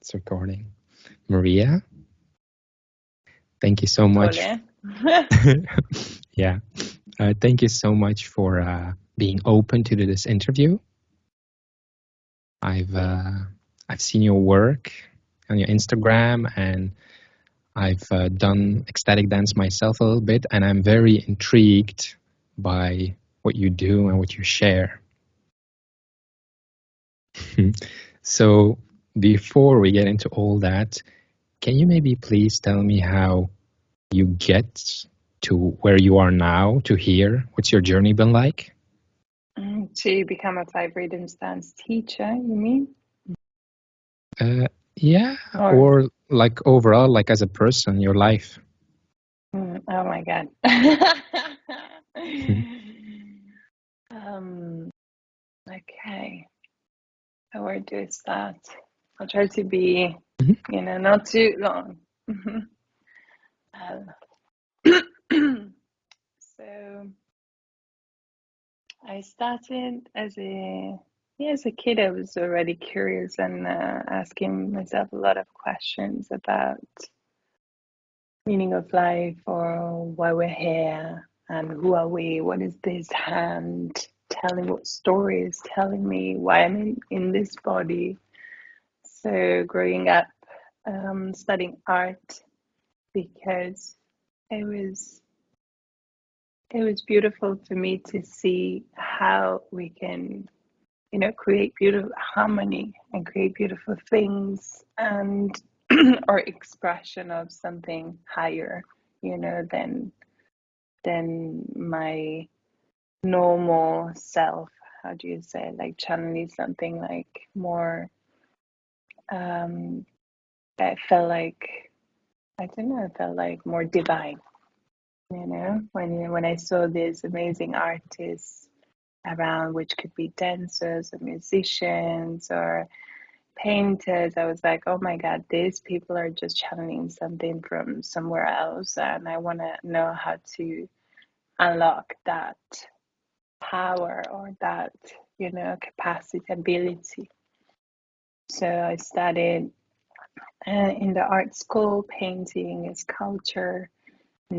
It's recording. Maria, thank you so much. Yeah. Thank you so much for being open to do this interview. I've seen your work on your Instagram, and I've done ecstatic dance myself a little bit, and I'm very intrigued by what you do and what you share. So before we get into all that, can you maybe please tell me how you get to where you are now, to here? What's your journey been like? To become a 5 rhythms dance teacher, you mean? Yeah, or like overall, like as a person, your life. Oh my God. Okay. Where do I start? I'll try to be, not too long. So I started as a kid. I was already curious and asking myself a lot of questions about meaning of life, or why we're here, and who are we? What is this hand telling? What story is telling me why I'm in this body? So growing up, studying art, because it was beautiful for me to see how we can, create beautiful harmony and create beautiful things, and or expression of something higher, than my normal self. How do you say, like channeling something like more, that felt like, I don't know, it felt like more divine, when I saw these amazing artists around, which could be dancers or musicians or painters. I was like, oh my God, these people are just channeling something from somewhere else, and I want to know how to unlock that power, or that, capacity, ability. So I studied in the art school, painting, sculpture,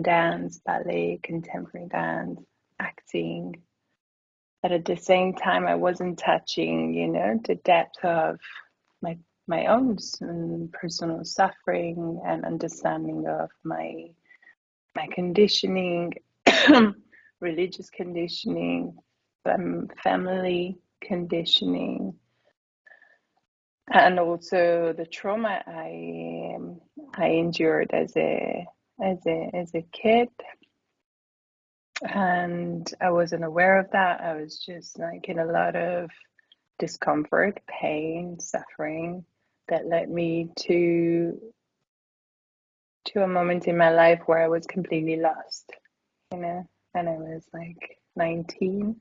dance, ballet, contemporary dance, acting. But at the same time, I wasn't touching, the depth of my own personal suffering and understanding of my conditioning, religious conditioning, family conditioning, and also the trauma I endured as a kid. And I wasn't aware of that. I was just like in a lot of discomfort, pain, suffering, that led me to a moment in my life where I was completely lost, and I was like 19.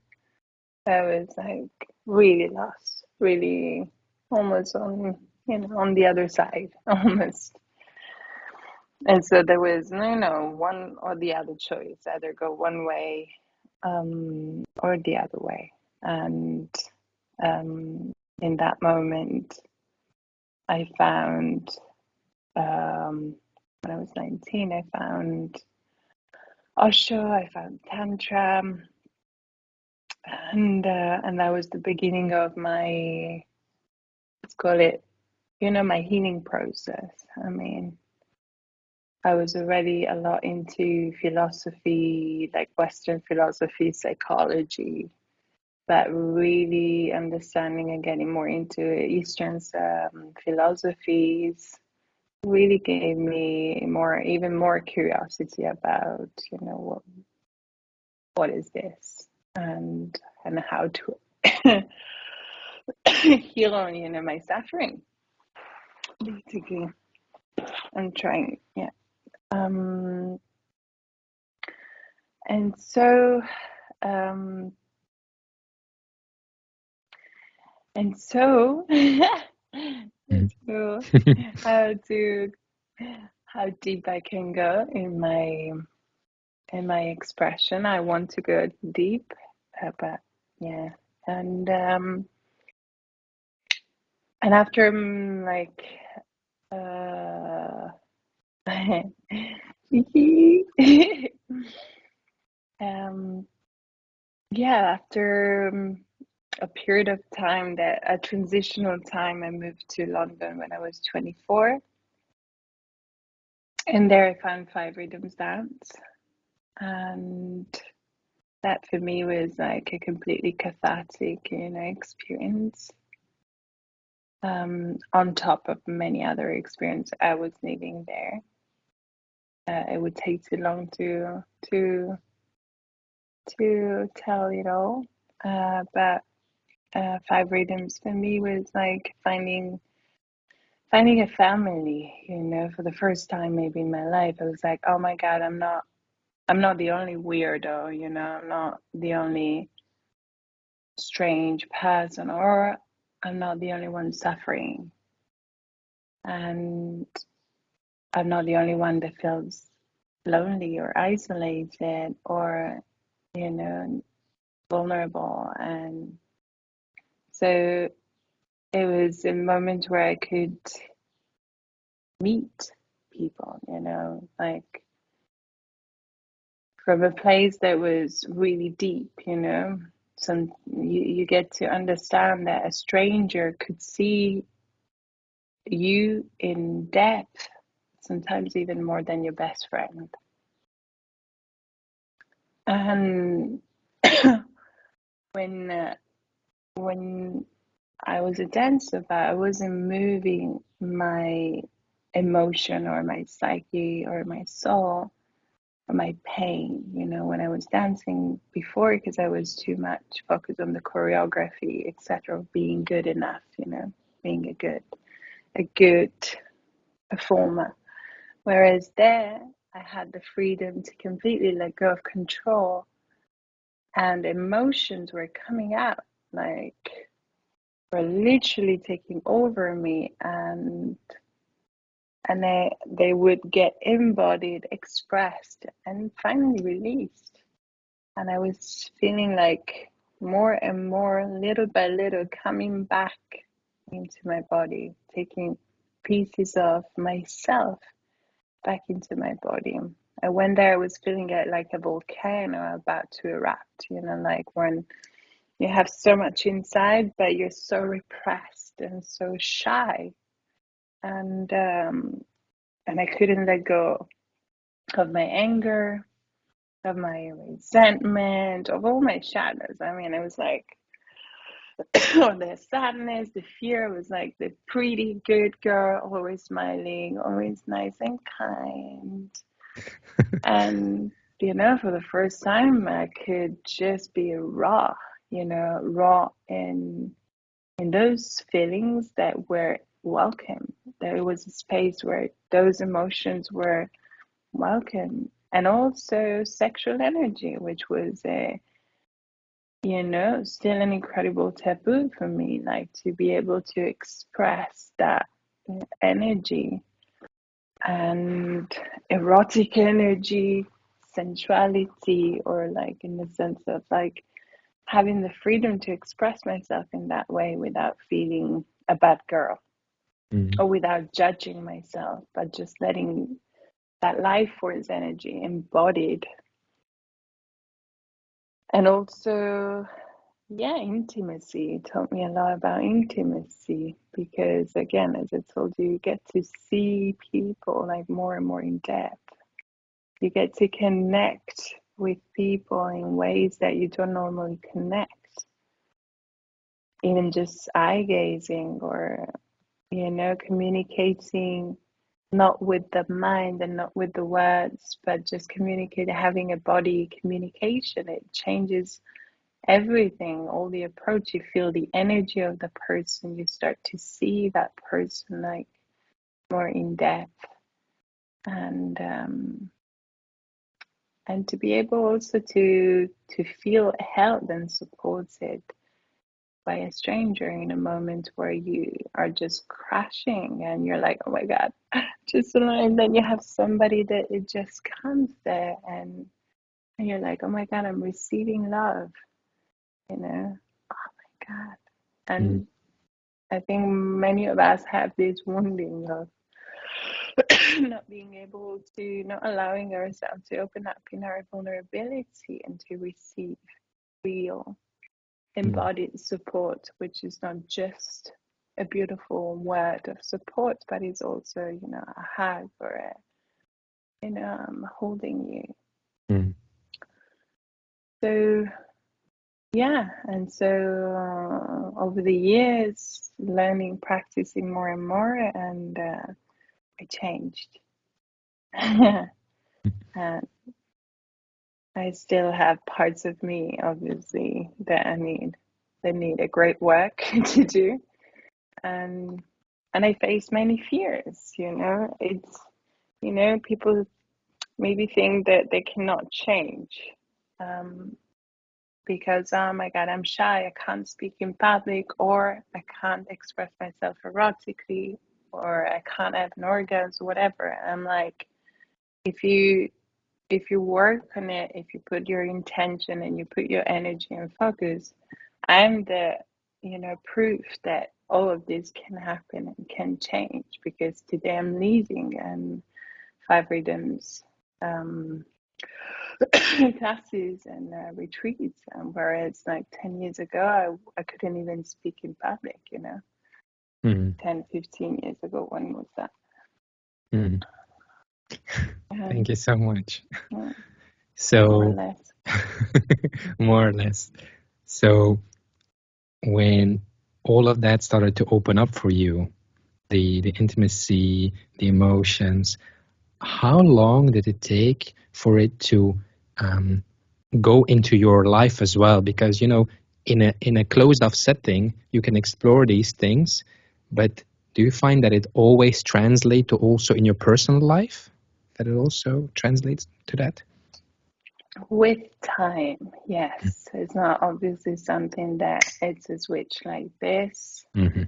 I was like really lost, really almost on, on the other side, almost. And so there was, one or the other choice, either go one way, or the other way. And in that moment, I found, when I was 19, I found Osho, I found tantra, and that was the beginning of my, let's call it, my healing process. I mean, I was already a lot into philosophy, like Western philosophy, psychology, but really understanding and getting more into Eastern philosophies really gave me even more curiosity about, what is this, and how to heal on, my suffering, basically. I'm trying, yeah. And so, let's go how deep I can go in my expression. I want to go deep, but yeah, and after like Uh, yeah, after a period of time, that a transitional time, I moved to London when I was 24, and there I found five rhythms dance, and that for me was like a completely cathartic, experience. On top of many other experiences I was living there, it would take too long to tell it all. But five rhythms for me was like finding a family. For the first time maybe in my life, I was like, oh my God, I'm not the only weirdo. I'm not the only strange person, or I'm not the only one suffering, and I'm not the only one that feels lonely or isolated or you know vulnerable. And so it was a moment where I could meet people, like from a place that was really deep. You get to understand that a stranger could see you in depth, sometimes even more than your best friend. And when when I was a dancer, but I wasn't moving my emotion or my psyche or my soul or my pain, when I was dancing before, because I was too much focused on the choreography, etc., being good enough, being a good performer. Whereas there, I had the freedom to completely let go of control, and emotions were coming out, like were literally taking over me, and they would get embodied, expressed, and finally released. And I was feeling like more and more, little by little, coming back into my body, taking pieces of myself back into my body. And when there, I was feeling it like a volcano about to erupt, like when you have so much inside, but you're so repressed and so shy. And I couldn't let go of my anger, of my resentment, of all my shadows. I mean, it was like the sadness, the fear was like the pretty good girl, always smiling, always nice and kind. And, for the first time, I could just be raw, raw in those feelings that were welcome. There was a space where those emotions were welcome. And also sexual energy, which was still an incredible taboo for me, like to be able to express that energy and erotic energy, sensuality, or like in the sense of like having the freedom to express myself in that way without feeling a bad girl or without judging myself, but just letting that life force energy embodied. And also, yeah, intimacy. It taught me a lot about intimacy because, again, as I told you, you get to see people like more and more in depth. You get to connect with people in ways that you don't normally connect. Even just eye gazing or, communicating not with the mind and not with the words, but just communicating, having a body communication. It changes everything, all the approach. You feel the energy of the person. You start to see that person like more in depth, and to be able also to feel held and supported by a stranger in a moment where you are just crashing and you're like, oh my God, just alone. And then you have somebody that it just comes there, and you're like, oh my God, I'm receiving love, oh my God. Mm. And I think many of us have this wounding of not being able to, not allowing ourselves to open up in our vulnerability and to receive real Mm. embodied support, which is not just a beautiful word of support, but it's also, a hug or holding you. Mm. So, yeah. And so over the years, learning, practicing more and more, and I changed. And I still have parts of me, obviously, that need a great work to do. And I face many fears, It's, people maybe think that they cannot change. Because, oh my God, I'm shy, I can't speak in public, or I can't express myself erotically, or I can't have an orgasm, whatever. And I'm like, if you work on it, if you put your intention and you put your energy and focus, I'm the, proof that all of this can happen and can change, because today I'm leading and 5 rhythms classes and retreats, whereas like 10 years ago, I couldn't even speak in public, Mm. 10, 15 years ago. When was that? Mm. Thank you so much. More or So, less. more or less. So, when all of that started to open up for you, the intimacy, the emotions, how long did it take for it to go into your life as well? Because in a closed off setting, you can explore these things, but do you find that it always translates to also in your personal life? That it also translates to that? With time, yes. It's not obviously something that it's a switch like this. Mm-hmm.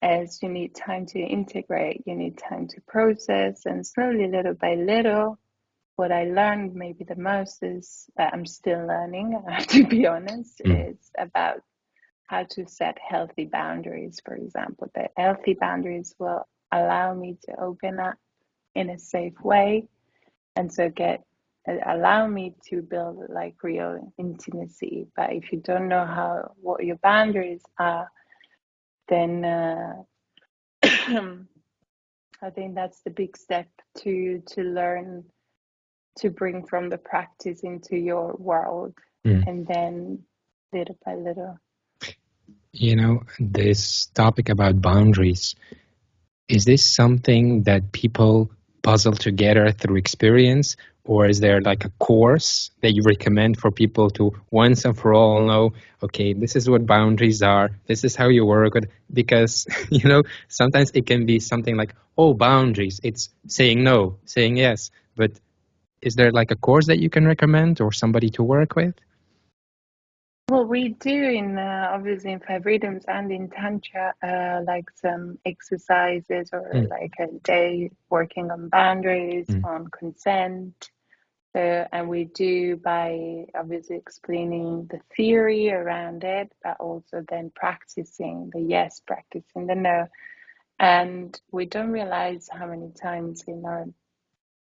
As you need time to integrate, you need time to process, and slowly, little by little, what I learned maybe the most is that I'm still learning, I have to be honest, is about how to set healthy boundaries, for example. That healthy boundaries will allow me to open up in a safe way, and so allow me to build like real intimacy. But if you don't know what your boundaries are, then I think that's the big step to learn to bring from the practice into your world, Mm. and then little by little. This topic about boundaries, is this something that people puzzle together through experience, or is there like a course that you recommend for people to once and for all know, okay, this is what boundaries are, this is how you work with? Because, sometimes it can be something like, oh, boundaries, it's saying no, saying yes. But is there like a course that you can recommend or somebody to work with? Well, we do in obviously in 5 rhythms and in tantra, like some exercises or Mm. like a day working on boundaries, Mm. on consent. So, and we do by obviously explaining the theory around it, but also then practicing the yes, practicing the no. And we don't realize how many times in our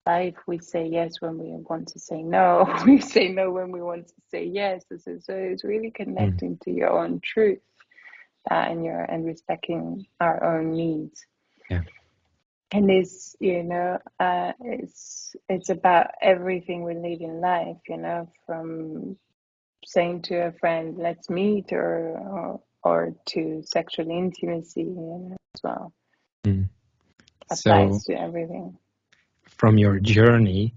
life we say yes when we want to say no. We say no when we want to say yes. So it's really Mm. connecting to your own truth, and respecting our own needs. Yeah. And it's about everything we live in life, from saying to a friend, let's meet, or to sexual intimacy, as well. Mm. So Applies to everything. from your journey,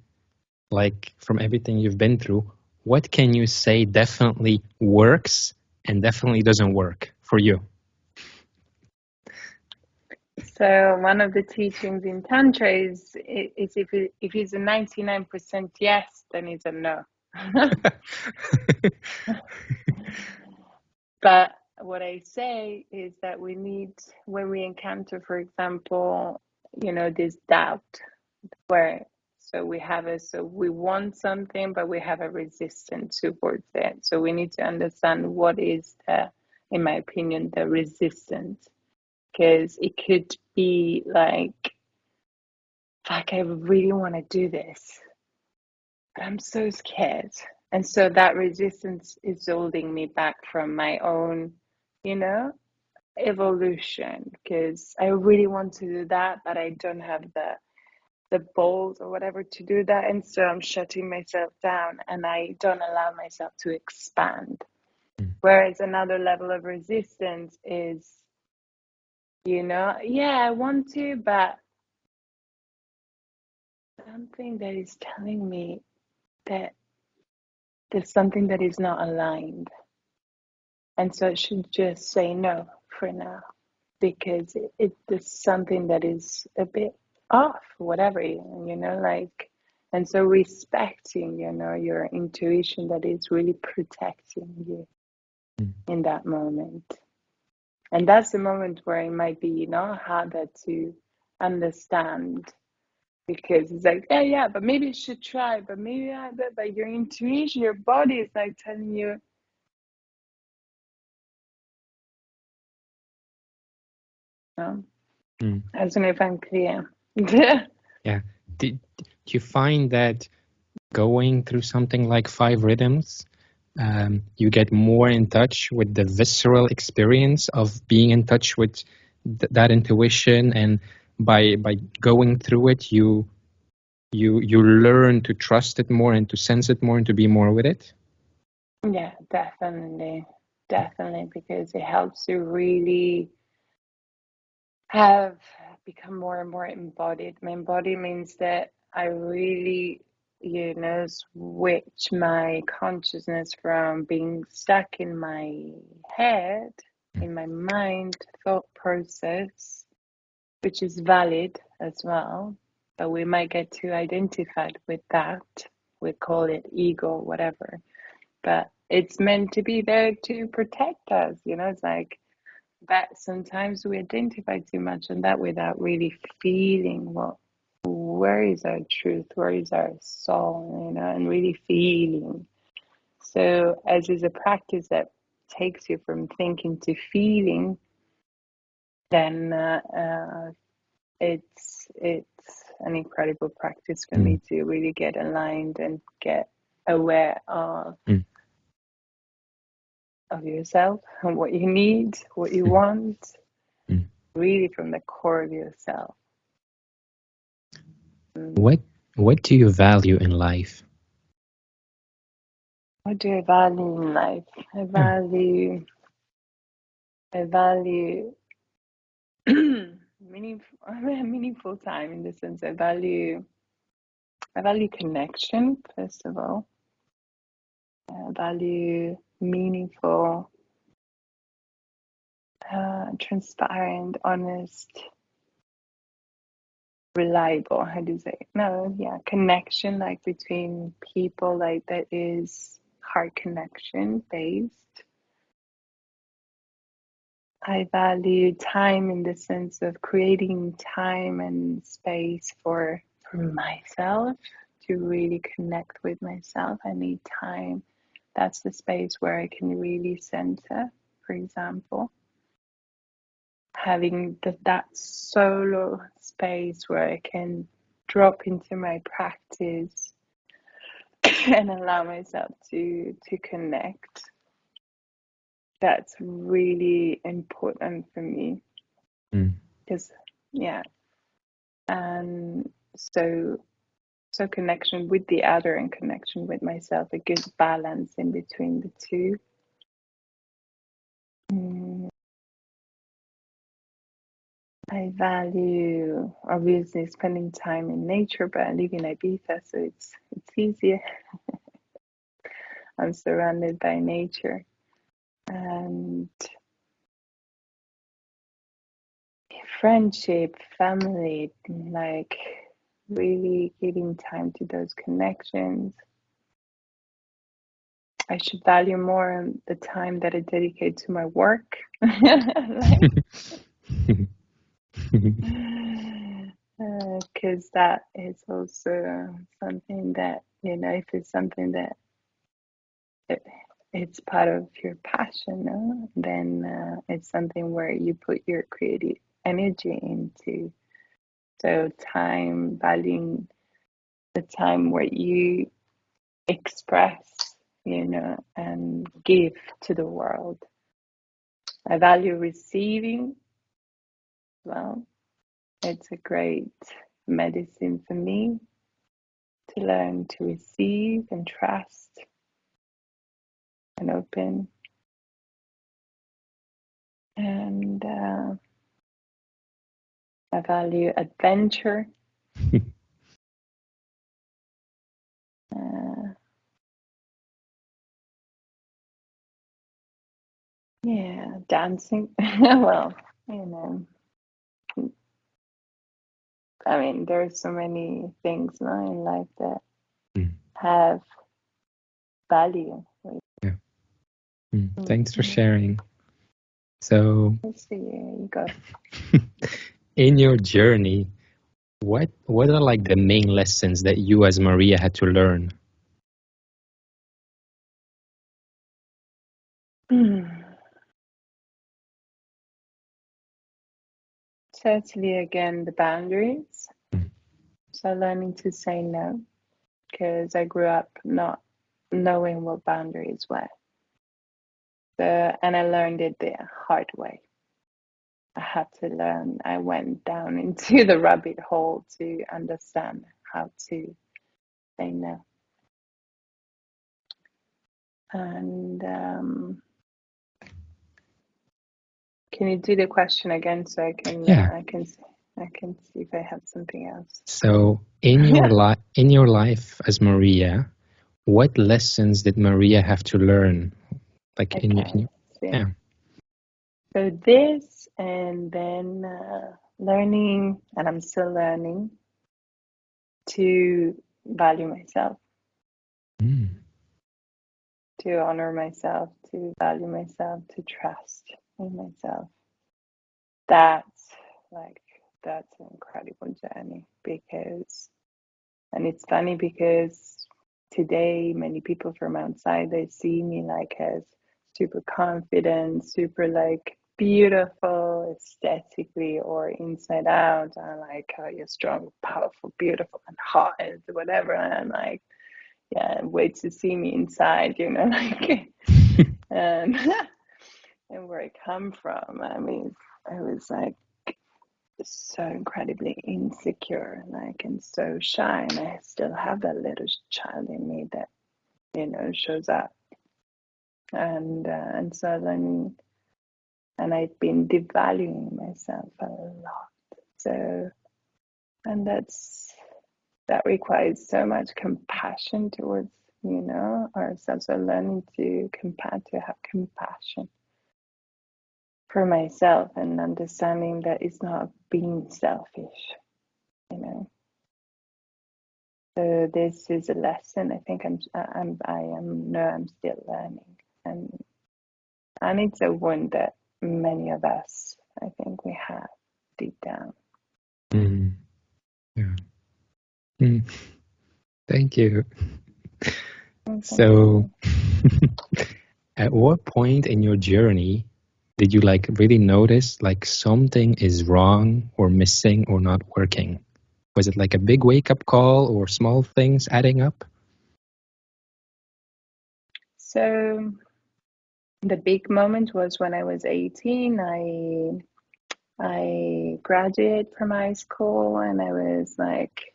like from everything you've been through, what can you say definitely works and definitely doesn't work for you? So one of the teachings in Tantra is if it's a 99% yes, then it's a no. But what I say is that we need, when we encounter, for example, this doubt, where so we want something, but we have a resistance towards it. So we need to understand what is in my opinion, the resistance, because it could be like fuck, I really want to do this, but I'm so scared. And so that resistance is holding me back from my own, you know, evolution, because I really want to do that, but I don't have the balls or whatever to do that. And so I'm shutting myself down and I don't allow myself to expand. Mm. Whereas another level of resistance is, yeah, I want to, but something that is telling me that there's something that is not aligned. And so I should just say no for now, because it's something that is a bit off, whatever, like, and so respecting, your intuition that is really protecting you Mm. in that moment. And that's the moment where it might be, harder to understand, because it's like, yeah, but maybe you should try, but maybe but your intuition, your body is like telling you, no. Mm. I don't know if I'm clear. Yeah. Do you find that going through something like 5 rhythms, you get more in touch with the visceral experience of being in touch with that intuition, and by going through it, you learn to trust it more and to sense it more and to be more with it? Yeah, definitely, because it helps you really have become more and more embodied. My embodied means that I really, switch my consciousness from being stuck in my head, in my mind, thought process, which is valid as well, but we might get too identified with that. We call it ego, whatever. But it's meant to be there to protect us, it's like, but sometimes we identify too much on that without really feeling where is our truth, where is our soul, and really feeling. So as is a practice that takes you from thinking to feeling, then it's an incredible practice for Mm. me to really get aligned and get aware Mm. of yourself and what you need, what you Mm. want, Mm. really from the core of yourself. What what do you value in life? What do I value in life? I Yeah. value meaningful time, in the sense I value connection, first of all. I value meaningful, transparent, honest, reliable, how do you say? No, yeah, connection, like between people, like that is heart connection based. I value time in the sense of creating time and space for myself to really connect with myself. I need time. That's the space where I can really center, for example. Having that solo space where I can drop into my practice and allow myself to connect. That's really important for me, Mm. because, yeah, and so connection with the other and connection with myself, a good balance in between the two. I value, obviously, spending time in nature, but I live in Ibiza, so it's easier. I'm surrounded by nature, and friendship, family, like really giving time to those connections. I should value more the time that I dedicate to my work. Like, because that is also something that, if it's something that it, it's part of your passion, no? Then it's something where you put your creative energy into. So time, valuing the time where you express, and give to the world. I value receiving. Well, it's a great medicine for me to learn to receive and trust and open. And I value adventure. Yeah, dancing. Well, you know, I mean, there's so many things now in life that have value. Yeah. Thanks for sharing. So, You go. in your journey, what are like the main lessons that you as Maria had to learn? Certainly, again, the boundaries. So learning to say no, because I grew up not knowing what boundaries were. So, and I learned it the hard way. I had to learn. I went down into the rabbit hole to understand how to say no. And can you do the question again so I can Yeah. I can see if I have something else. So, in your life as Maria, what lessons did Maria have to learn? Like in your yeah. So this, and then learning, and I'm still learning to value myself, to honor myself, to value myself, to trust in myself. That's an incredible journey, because, and it's funny because today many people from outside, they see me like as super confident, super like beautiful aesthetically or inside out. I'm like, oh, you're strong, powerful, beautiful, and hot, and whatever. And I'm like, yeah, wait to see me inside, like, and and where I come from. I mean, I was like so incredibly insecure, like, and so shy, and I still have that little child in me that shows up, and so learning, and I've been devaluing myself a lot. So, and that requires so much compassion towards ourselves. So learning to have compassion for myself, and understanding that it's not being selfish, you know. So this is a lesson. I think I'm still learning, and it's a wound that many of us, I think, we have deep down. Yeah. Thank you. So, at what point in your journey did you like really notice like something is wrong or missing or not working? Was it like a big wake up call or small things adding up? So the big moment was when I was 18. I graduated from high school, and I was like,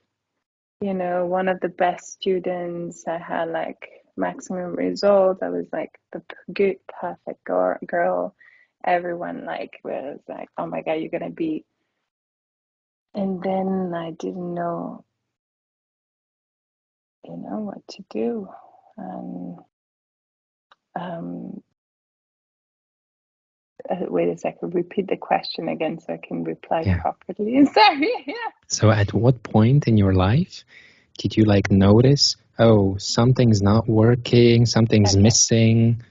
one of the best students. I had like maximum results. I was like the good, perfect girl. Everyone like was like, "Oh my God, you're gonna be." And then I didn't know, what to do. And wait a second. Repeat the question again so I can reply properly. Sorry. So, at what point in your life did you like notice, oh, something's not working, something's missing?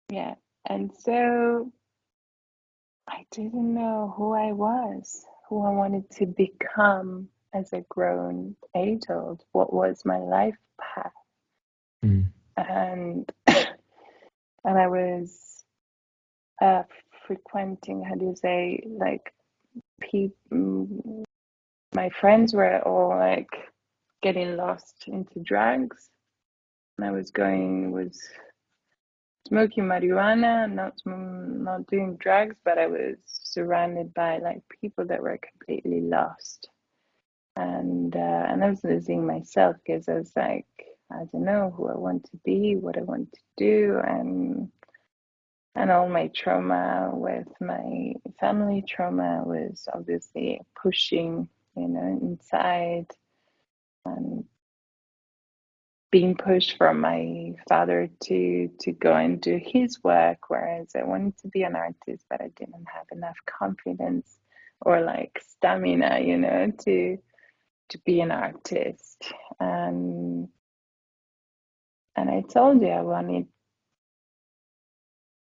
Yeah. And so I didn't know who I was, who I wanted to become as a grown adult. What was my life path? And I was frequenting, how do you say, like my friends were all like getting lost into drugs. And I was smoking marijuana, not doing drugs, but I was surrounded by like people that were completely lost. And I was losing myself because I was like, I don't know who I want to be, what I want to do, and all my trauma with my family trauma was obviously pushing, inside, and being pushed from my father to go and do his work, whereas I wanted to be an artist, but I didn't have enough confidence or like stamina, to be an artist. And I told you I wanted.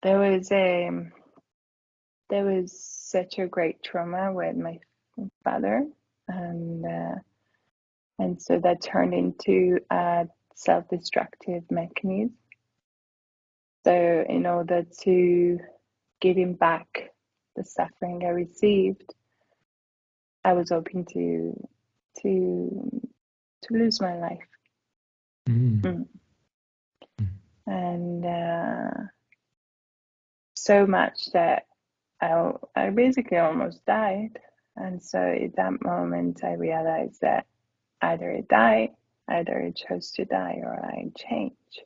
There was such a great trauma with my father, and so that turned into a self-destructive mechanism. So in order to give him back the suffering I received, I was hoping to lose my life. Mm. And so much that I basically almost died. And so at that moment, I realized that either I die, either I chose to die, or I change.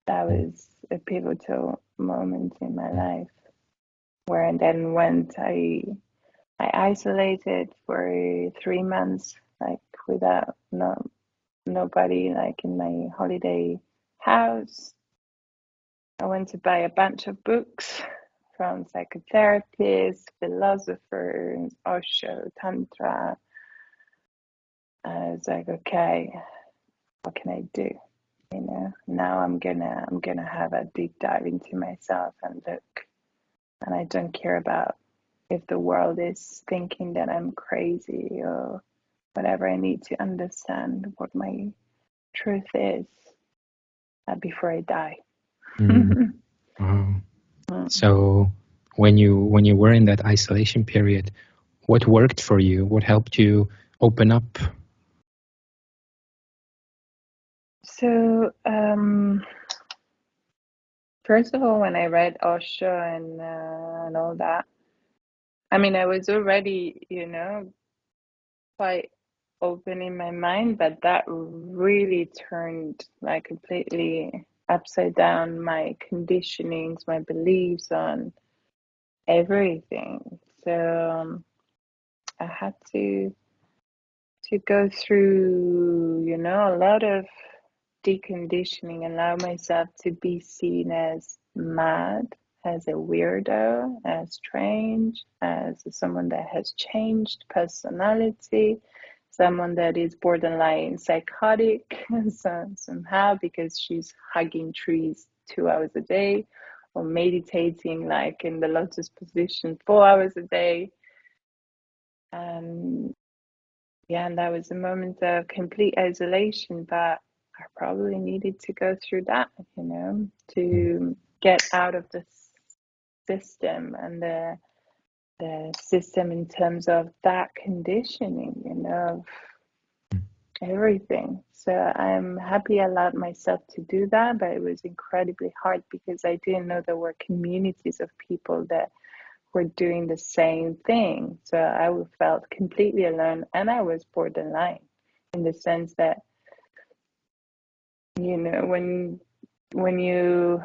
That was a pivotal moment in my life, where I then I isolated for 3 months, like without nobody, like in my holiday house. I went to buy a bunch of books from psychotherapists, philosophers, Osho, tantra. And I was like, okay, what can I do? Now I'm gonna have a deep dive into myself and look. And I don't care about if the world is thinking that I'm crazy or whatever. I need to understand what my truth is before I die. Wow. So when you were in that isolation period, what worked for you? What helped you open up? So first of all, when I read Osho and all that, I mean, I was already, quite open in my mind, but that really turned like completely upside down my conditionings, my beliefs on everything. So I had to go through, a lot of deconditioning, allow myself to be seen as mad, as a weirdo, as strange, as someone that has changed personality, someone that is borderline psychotic somehow because she's hugging trees 2 hours a day or meditating like in the lotus position 4 hours a day. And and that was a moment of complete isolation, but I probably needed to go through that, to get out of the system and the system in terms of that conditioning, of everything. So I'm happy I allowed myself to do that, but it was incredibly hard because I didn't know there were communities of people that were doing the same thing. So I felt completely alone, and I was borderline in the sense that, when you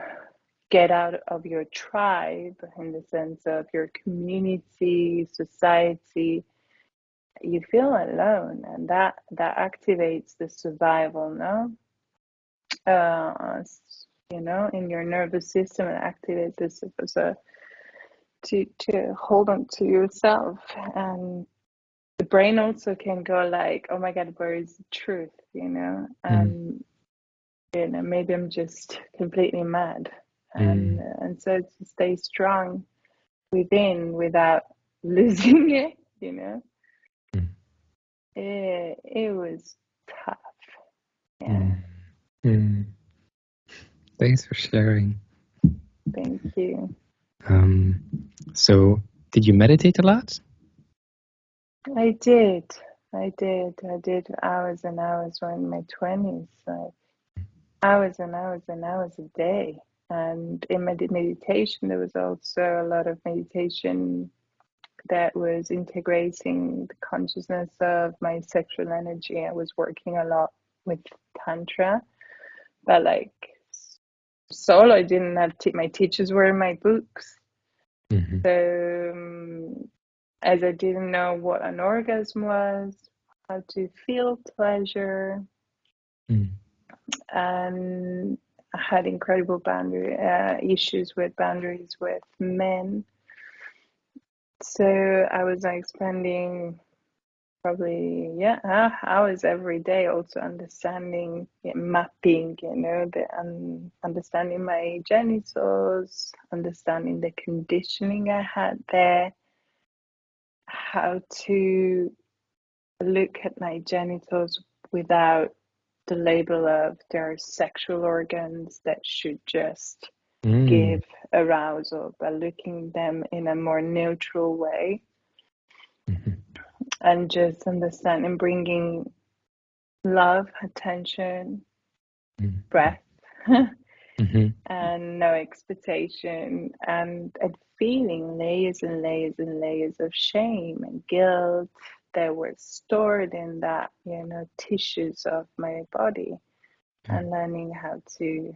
get out of your tribe, in the sense of your community, society, you feel alone, and that activates the survival, no? In your nervous system, it activates this so to hold on to yourself. And the brain also can go like, oh my god, where is the truth, and maybe I'm just completely mad. And so to stay strong within without losing it, it was tough. Thanks for sharing. Thank you. So did you meditate a lot? I did. I did. I did hours and hours in my 20s, like hours and hours and hours a day. And in my meditation, there was also a lot of meditation that was integrating the consciousness of my sexual energy. I was working a lot with tantra, but like solo, I didn't have my teachers were in my books. Mm-hmm. So as I didn't know what an orgasm was, how to feel pleasure, and I had incredible boundary issues with boundaries with men. So I was like spending probably hours every day also understanding, mapping, understanding my genitals, understanding the conditioning I had there, how to look at my genitals without the label of they're sexual organs that should just give arousal, but looking them in a more neutral way, and just understanding, bringing love, attention, breath, and no expectation, and feeling layers and layers and layers of shame and guilt that were stored in that, tissues of my body, and learning how to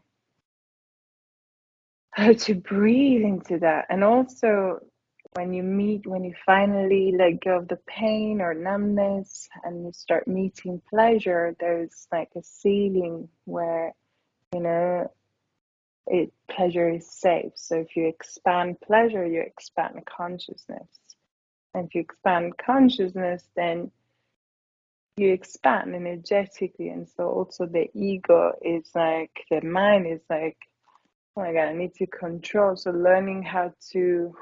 breathe into that. And also when you finally let go of the pain or numbness and you start meeting pleasure, there's like a ceiling where pleasure is safe. So if you expand pleasure, you expand consciousness, and if you expand consciousness, then you expand energetically. And so also the ego is like, the mind is like, oh my God, I need to control. So learning how to,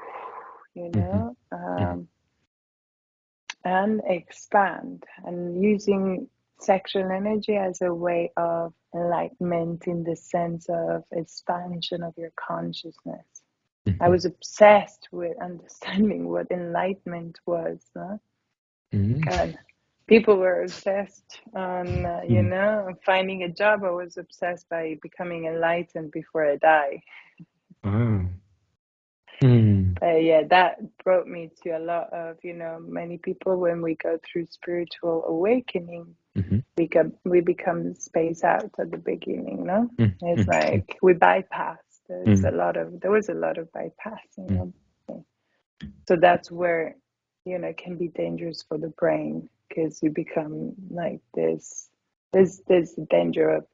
and expand, and using sexual energy as a way of enlightenment in the sense of expansion of your consciousness. I was obsessed with understanding what enlightenment was. God, people were obsessed on, finding a job. I was obsessed by becoming enlightened before I die. Wow. Yeah, that brought me to a lot of, many people, when we go through spiritual awakening, we become spaced out at the beginning, no? It's like we bypass. There was a lot of bypassing. So that's where, it can be dangerous for the brain, because you become like this. There's the danger of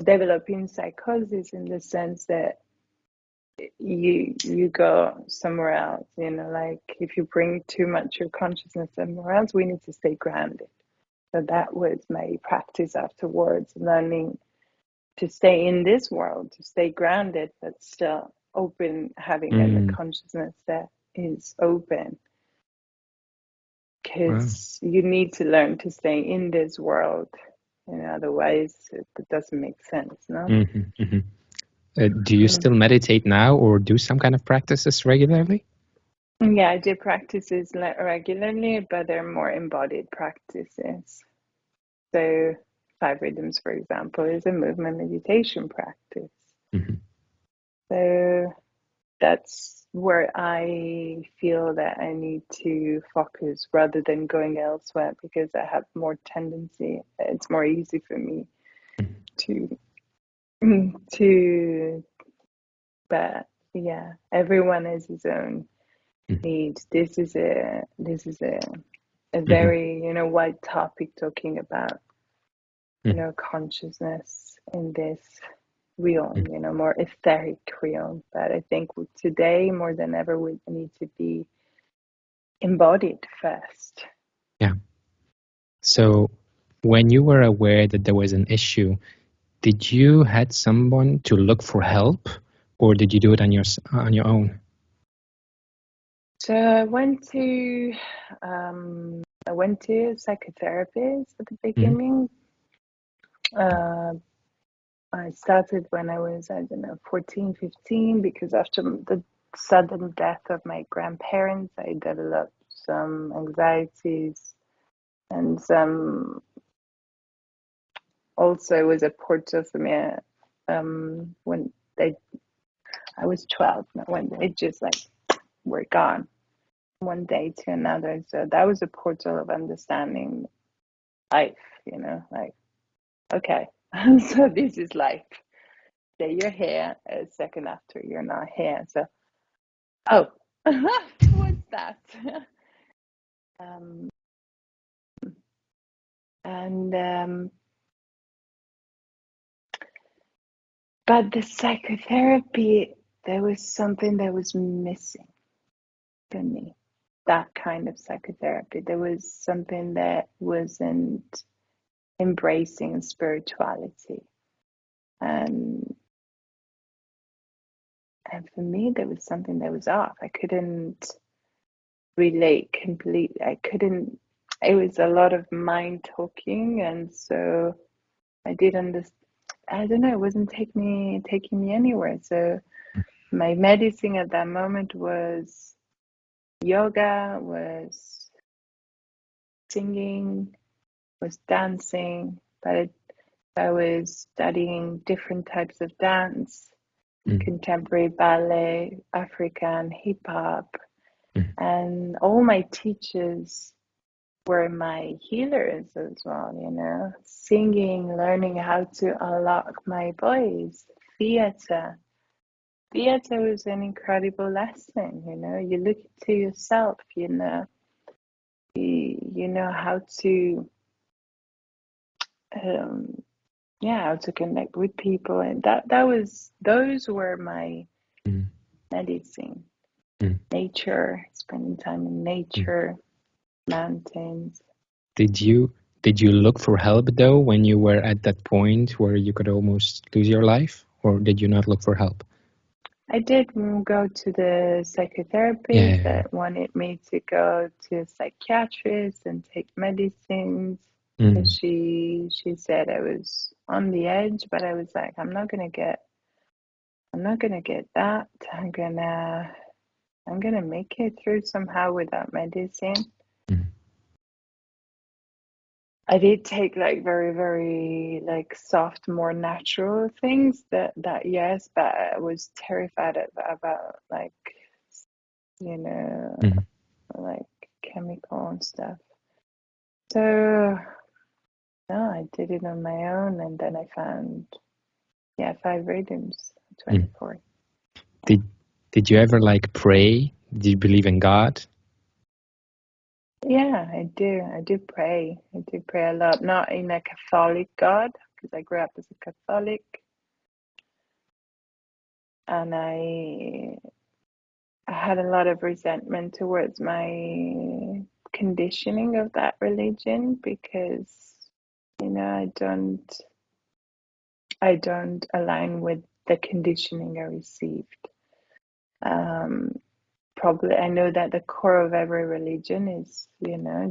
developing psychosis, in the sense that you go somewhere else, like if you bring too much your consciousness somewhere else, we need to stay grounded. So that was my practice afterwards, learning to stay in this world, to stay grounded, but still open, having a consciousness that is open, because you need to learn to stay in this world, otherwise it doesn't make sense, no? Do you still meditate now, or do some kind of practices regularly? Yeah, I do practices regularly, but they're more embodied practices. So 5 rhythms, for example, is a movement meditation practice. So that's where I feel that I need to focus rather than going elsewhere, because I have more tendency. It's more easy for me to but yeah, everyone has his own need. This is a very wide topic, talking about consciousness in this realm, more etheric realm. But I think today more than ever we need to be embodied first. Yeah. So when you were aware that there was an issue, did you had someone to look for help, or did you do it on your own? So I went to a psychotherapist at the beginning. I started when I was, 14, 15, because after the sudden death of my grandparents, I developed some anxieties And also it was a portal for me when I was 12, when it just like were gone one day to another. So that was a portal of understanding life, like, okay, so this is life. Say you're here, a second after you're not here. So, oh, what's that? um, and but the psychotherapy, there was something that was missing for me. That kind of psychotherapy, there was something that wasn't embracing spirituality, and for me, there was something that was off. I couldn't relate completely. I couldn't. It was a lot of mind talking, and so I did understand. I don't know. It wasn't taking me anywhere. So my medicine at that moment was yoga, was singing, was dancing, but I was studying different types of dance, contemporary ballet, African, hip hop, and all my teachers were my healers as well, singing, learning how to unlock my voice, theater. Theater was an incredible lesson, you look into yourself, you know how to um, how to connect with people, and those were my mm, medicine. mm, Nature, spending time in mm. nature, mountains. Did you look for help though when you were at that point where you could almost lose your life, or did you not look for help? I did go to the psychotherapist Yeah. that wanted me to go to a psychiatrist and take medicines. Mm, She said I was on the edge, but I was like, I'm not gonna get that. I'm gonna make it through somehow without medicine. mm, I did take like very, very like soft, more natural things that yes, but I was terrified about like, you know, mm. like chemical and stuff. So no, I did it on my own, and then I found, 5 rhythms, Mm. 24. Did did you ever like pray? Did you believe in God? Yeah, I do. I do pray. I do pray a lot. Not in a Catholic God, because I grew up as a Catholic, and I had a lot of resentment towards my conditioning of that religion, because I don't align with the conditioning I received. Um, Probably I know that the core of every religion is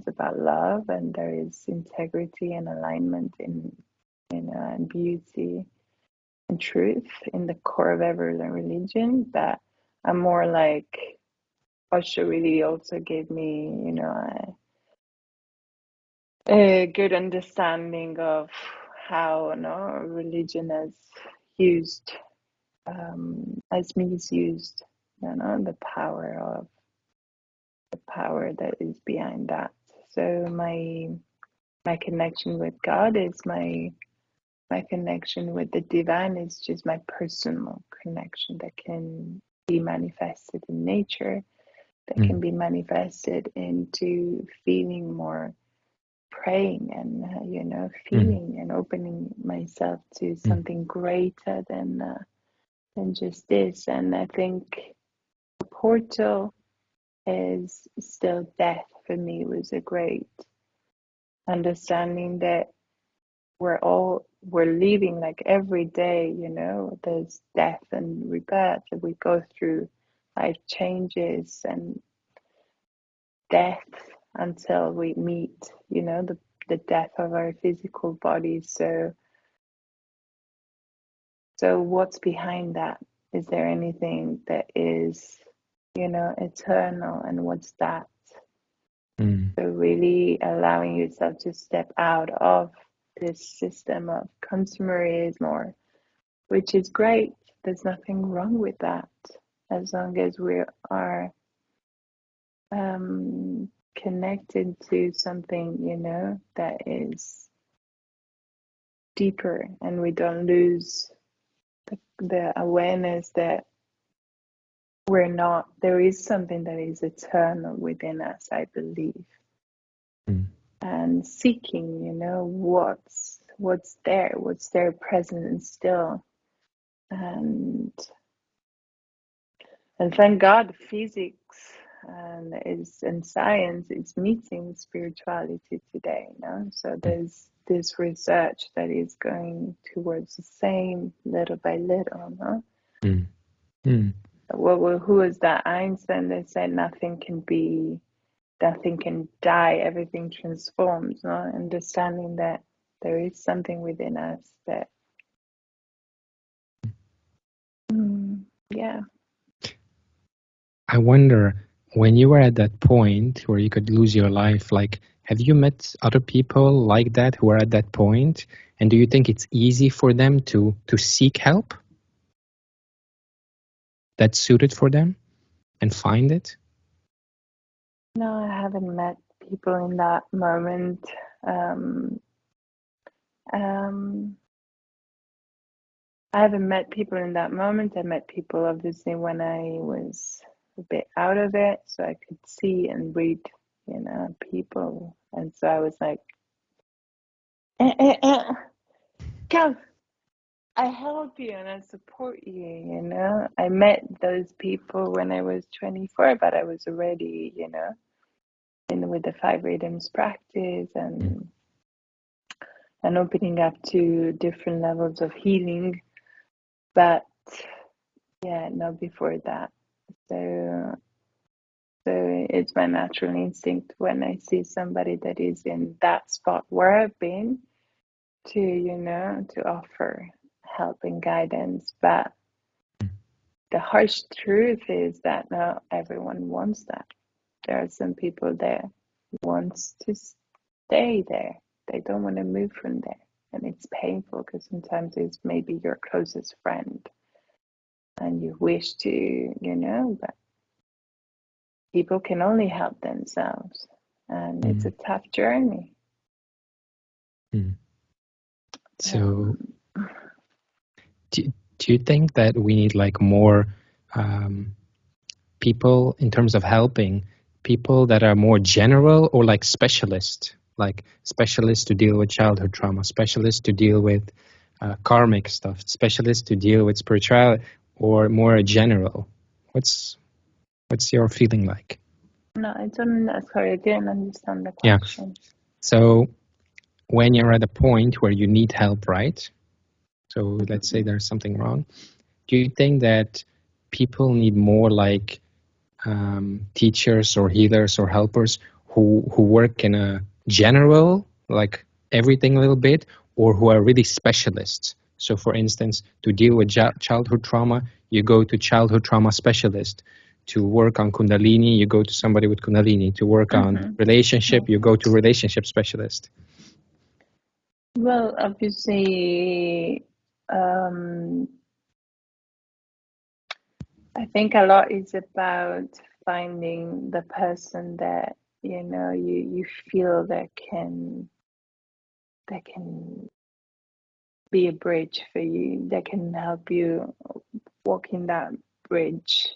about love, and there is integrity and alignment and beauty and truth in the core of every religion. But I'm more like Osho really also gave me, a good understanding of how religion used has misused, the power that is behind that. So my connection with God is my connection with the divine is just my personal connection that can be manifested in nature, that can Mm, be manifested into feeling more, praying, and mm, feeling and opening myself to mm, something greater than just this. And I think the portal is still death for me was a great understanding that we're living like every day, there's death and rebirth that we go through, life changes and death until we meet, the death of our physical bodies. So what's behind that? Is there anything that is, eternal? And what's that? mm, So really allowing yourself to step out of this system of consumerism, or which is great. There's nothing wrong with that, as long as we are connected to something, you know, that is deeper, and we don't lose the awareness that we're not, there is something that is eternal within us, I believe. And seeking, you know, what's there present and still. And thank God physics and science is meeting spirituality today, you know? So there's this research that is going towards the same, little by little, no? Well, who was that? Einstein that said nothing can die, everything transforms, no? Understanding that there is something within us that, yeah. I wonder, when you were at that point where you could lose your life, like, have you met other people like that who are at that point? And do you think it's easy for them to seek help that's suited for them and find it? No, I haven't met people in that moment. I haven't met people in that moment. I met people obviously when I was a bit out of it, so I could see and read, you know, people. And so I was like, come, I help you and I support you, you know. I met those people when I was 24, but I was already, you know, with the 5 rhythms practice and opening up to different levels of healing. But yeah, not before that. So it's my natural instinct when I see somebody that is in that spot where I've been to, you know, to offer help and guidance. But the harsh truth is that not everyone wants that. There are some people that wants to stay there. They don't want to move from there. And it's painful because sometimes it's maybe your closest friend and you wish to, you know, but people can only help themselves. And it's a tough journey. So do you think that we need like more people in terms of helping, people that are more general or like specialists to deal with childhood trauma, specialists to deal with karmic stuff, specialists to deal with spirituality, or more general? What's your feeling like? No, I don't, sorry, I didn't understand the Yeah. question. So when you're at a point where you need help, right? So let's say there's something wrong. Do you think that people need more like teachers or healers or helpers who work in a general, like everything a little bit, or who are really specialists? So for instance, to deal with childhood trauma, you go to childhood trauma specialist. To work on Kundalini, you go to somebody with Kundalini. To work on relationship, you go to relationship specialist. Well, obviously, I think a lot is about finding the person that, you know, you feel that can be a bridge for you, that can help you walk in that bridge.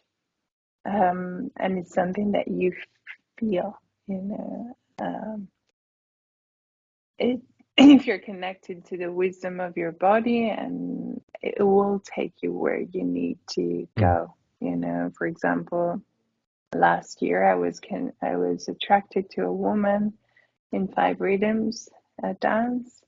And it's something that you feel, you know. If you're connected to the wisdom of your body, and it will take you where you need to go. You know, for example, last year I was attracted to a woman in 5 rhythms dance.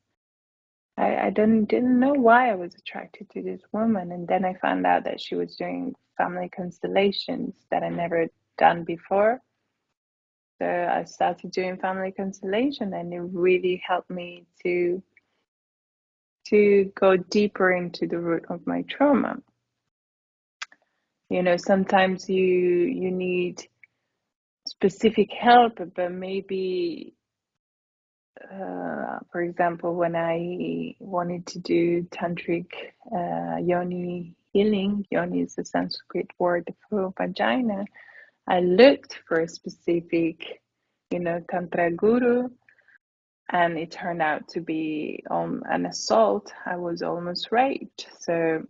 I didn't know why I was attracted to this woman, and then I found out that she was doing family constellations that I never done before. So I started doing family constellation, and it really helped me to go deeper into the root of my trauma. You know, sometimes you need specific help, but maybe, for example, when I wanted to do tantric yoni healing, yoni is a Sanskrit word for vagina, I looked for a specific, tantra guru, and it turned out to be an assault. I was almost raped. So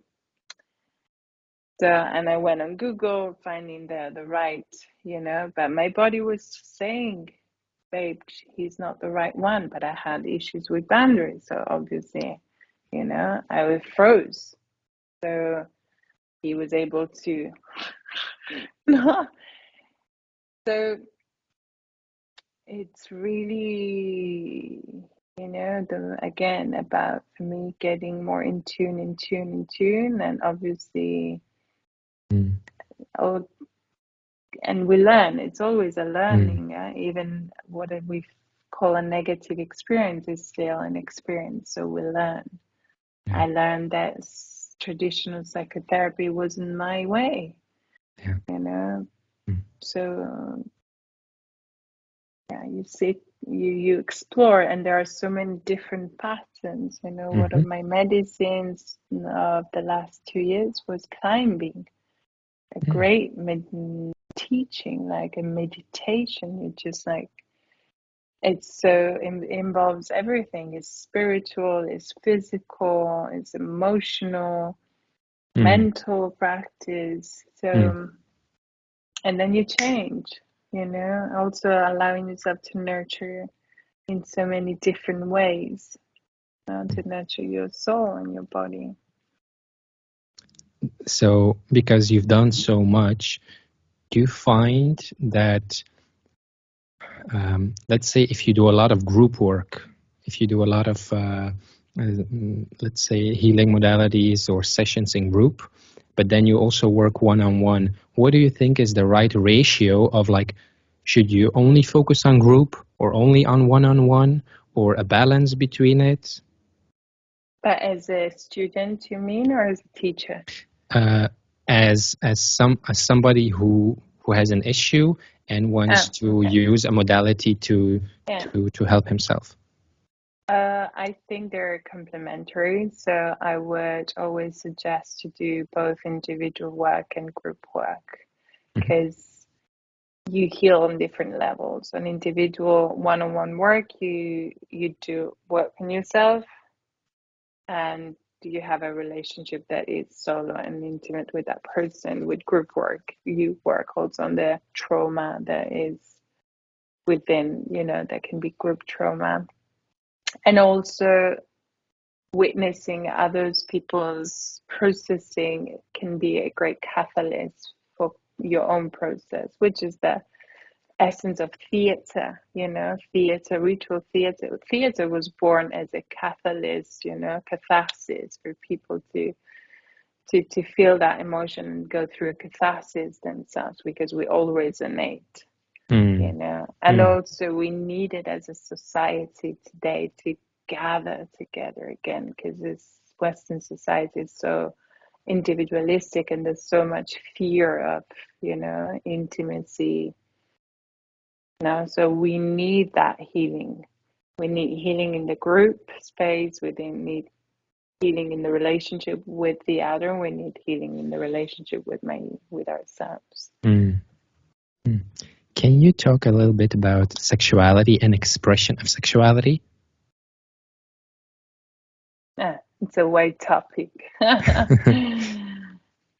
and I went on Google finding the right, but my body was saying, babe, he's not the right one. But I had issues with boundaries. So obviously, I was froze. So he was able to. So it's really, again, about, for me, getting more in tune. And obviously, and we learn. It's always a learning. Even what we call a negative experience is still an experience. So we learn. I learned that traditional psychotherapy wasn't my way, So you sit, you explore, and there are so many different patterns. One of my medicines of the last 2 years was climbing. A great teaching, like a meditation. It's just like, it's so involves everything. It's spiritual, it's physical, it's emotional, mental practice. So, and then you change, also allowing yourself to nurture in so many different ways, to nurture your soul and your body. So, because you've done so much, do you find that, let's say, if you do a lot of group work, if you do a lot of, let's say, healing modalities or sessions in group, but then you also work one-on-one, what do you think is the right ratio of, like, should you only focus on group or only on one-on-one, or a balance between it? But as a student, you mean, or as a teacher? As somebody who has an issue and wants to use a modality to help himself. I think they're complementary. So I would always suggest to do both individual work and group work, because you heal on different levels. On individual one-on-one work, you do work on yourself, and you have a relationship that is solo and intimate with that person. With group work, you work also on the trauma that is within, that can be group trauma, and also witnessing others people's processing can be a great catalyst for your own process, which is the essence of theater. Theater, ritual theater. Theater was born as a catalyst, catharsis, for people to feel that emotion and go through a catharsis themselves, because we all resonate, and also we need it as a society today to gather together again, because this Western society is so individualistic, and there's so much fear of, intimacy. So we need that healing. We need healing in the group space. We need healing in the relationship with the other. We need healing in the relationship with ourselves. Can you talk a little bit about sexuality and expression of sexuality? It's a wide topic.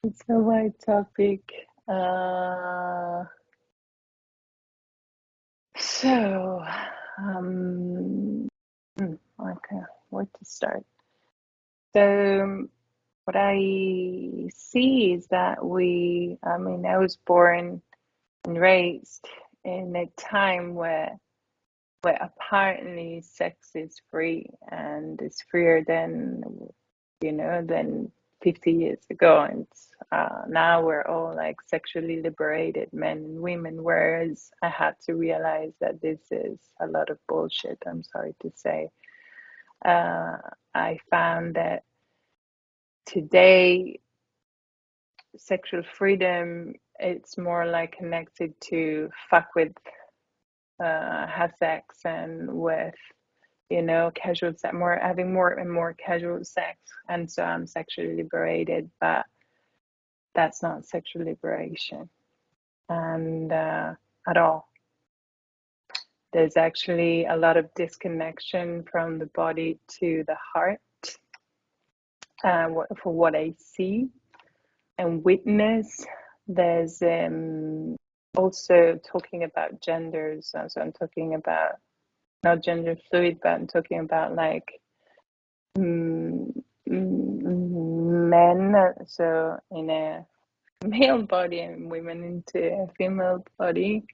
It's a wide topic. Okay, where to start? So, what I see is that I was born and raised in a time where apparently sex is free, and it's freer than 50 years ago. And now we're all like sexually liberated, men and women, whereas I had to realize that this is a lot of bullshit, I'm sorry to say. I found that today sexual freedom it's more like connected to fuck with, have sex, and with, casual sex, more having more and more casual sex, and so I'm sexually liberated, but that's not sexual liberation, and at all. There's actually a lot of disconnection from the body to the heart, for what I see and witness. There's also talking about genders. So I'm talking about not gender fluid, but I'm talking about like men. So in a male body and women into a female body.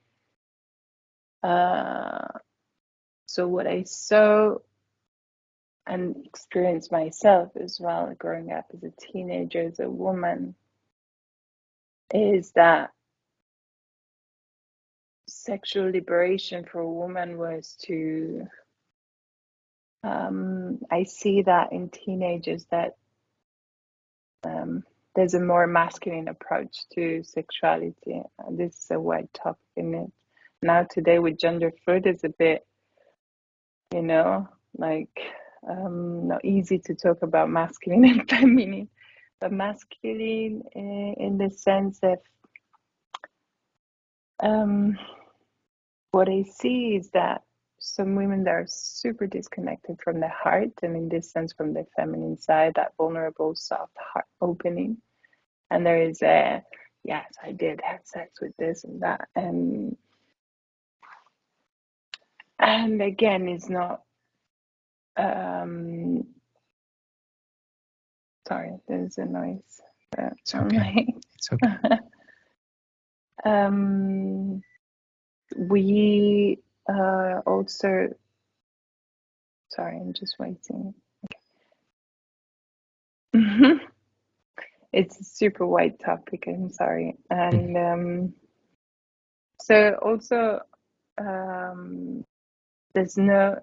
So what I saw and experienced myself as well, growing up as a teenager, as a woman, is that sexual liberation for a woman was to, I see that in teenagers that there's a more masculine approach to sexuality. This is a wide topic in it. Now today with gender fluid is a bit, like not easy to talk about masculine and feminine, but masculine in the sense of what I see is that some women that are super disconnected from the heart, and in this sense from the feminine side, that vulnerable, soft heart opening. And there is a, yes, I did have sex with this and that. And again, it's not, sorry, there's a noise. It's okay. It's okay. We also, sorry, I'm just waiting. Okay. It's a super wide topic, I'm sorry. And so also, there's no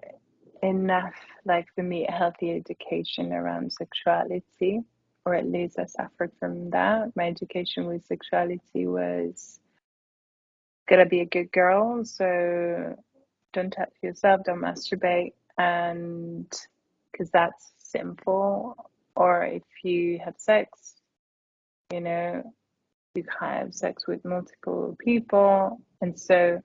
enough, like for me, a healthy education around sexuality, or at least I suffered from that. My education with sexuality was gotta be a good girl, so don't touch yourself, don't masturbate, and because that's sinful. Or if you have sex, you can't have sex with multiple people, and so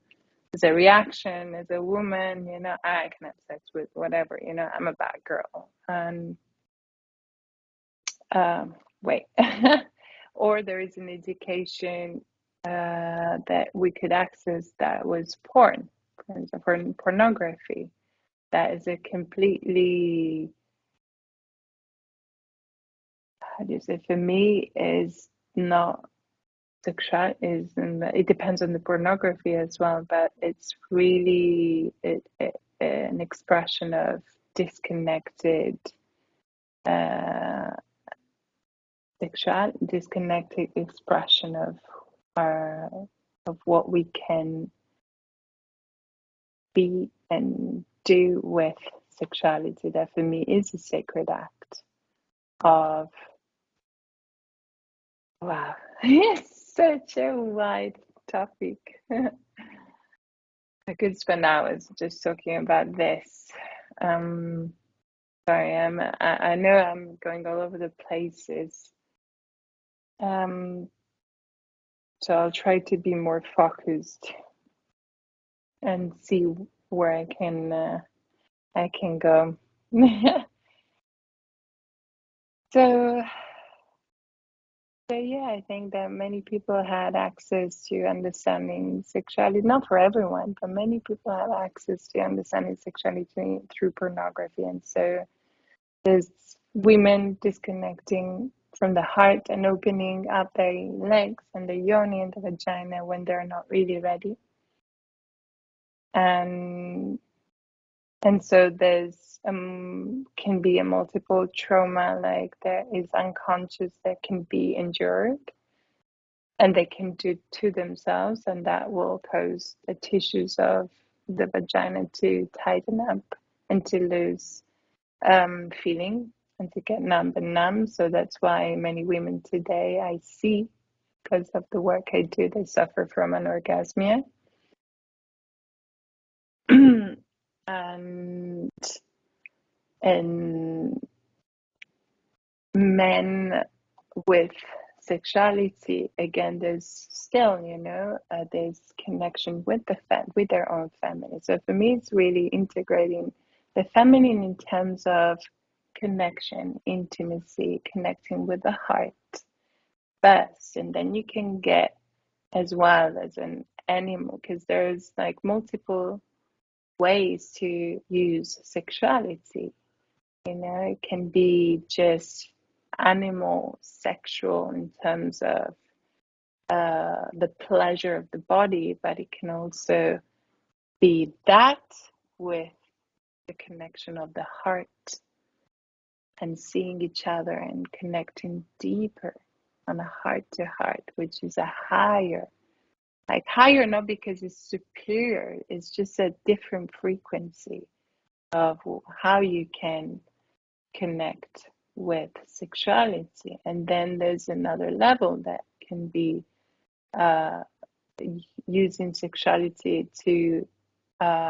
as a reaction, as a woman, I can have sex with whatever, I'm a bad girl. And wait, or there is an education that we could access that was porn, for example, pornography. That is a completely, how do you say, for me, is not sexual, is, and it depends on the pornography as well, but it's really an expression of disconnected disconnected expression of what we can be and do with sexuality. That for me is a sacred act of, wow, it's such a wide topic. I could spend hours just talking about this. Sorry, I know I'm going all over the places. So I'll try to be more focused and see where I can go. So yeah, I think that many people had access to understanding sexuality. Not for everyone, but many people have access to understanding sexuality through pornography. And so there's women disconnecting from the heart and opening up their legs and the yoni and the vagina when they're not really ready. And so there's can be a multiple trauma, like there is unconscious that can be endured, and they can do to themselves, and that will cause the tissues of the vagina to tighten up and to lose feeling and to get numb. So that's why many women today I see because of the work I do, they suffer from anorgasmia. and and men with sexuality, again, there's still, there's connection with with their own feminine. So for me, it's really integrating the feminine in terms of connection, intimacy, connecting with the heart first, and then you can get as well as an animal, because there's like multiple ways to use sexuality. It can be just animal sexual in terms of the pleasure of the body, but it can also be that with the connection of the heart and seeing each other and connecting deeper on a heart to heart, which is a higher, like higher, not because it's superior, it's just a different frequency of how you can connect with sexuality. And then there's another level that can be using sexuality to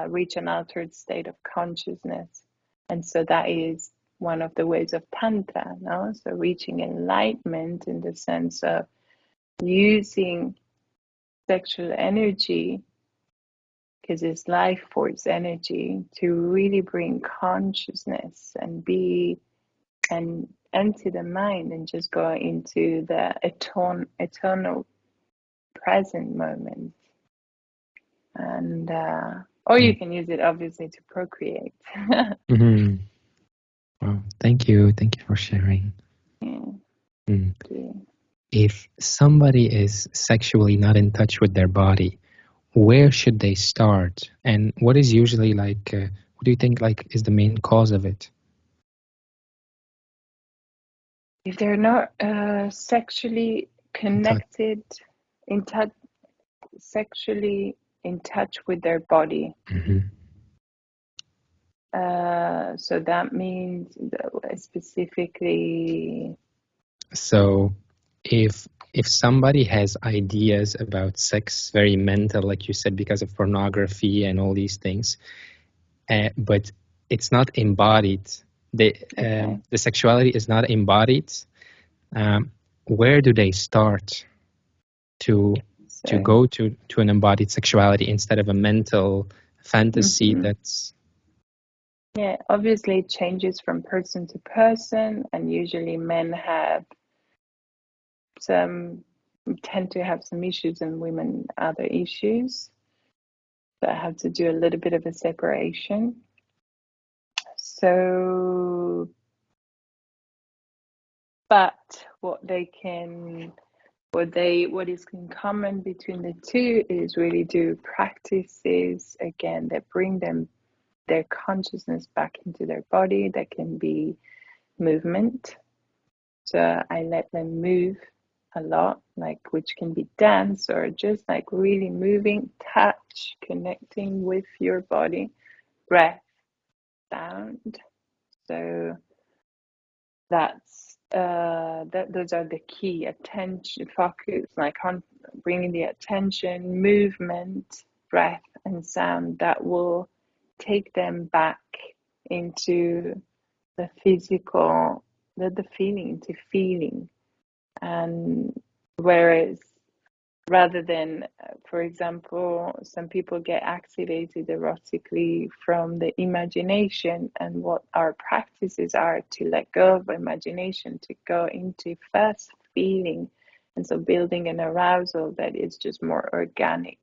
reach an altered state of consciousness. And so that is one of the ways of tantra, no? So reaching enlightenment in the sense of using sexual energy, because it's life force energy, to really bring consciousness and be and empty the mind and just go into the eternal present moment. And or you can use it obviously to procreate. Mm-hmm. Wow, thank you for sharing. Yeah. Mm. Yeah. If somebody is sexually not in touch with their body, where should they start? And what is usually what do you think is the main cause of it? If they're not sexually connected, in touch, sexually in touch with their body. Mm-hmm. So that means specifically. So if somebody has ideas about sex, very mental, like you said, because of pornography and all these things, but it's not embodied, the sexuality is not embodied, where do they start to go to an embodied sexuality instead of a mental fantasy? That's Yeah, obviously it changes from person to person, and usually men tend to have some issues and women other issues that have to do a little bit of a separation. So, but what is in common between the two is really do practices again that bring their consciousness back into their body. That can be movement. So I let them move a lot, which can be dance or just really moving, touch, connecting with your body, breath, sound. So those are the key. Attention, focus, on bringing the attention, movement, breath, and sound that will take them back into the physical, the feeling, to feeling. And whereas rather than, for example, some people get activated erotically from the imagination, and what our practices are to let go of imagination, to go into first feeling, and so building an arousal that is just more organic,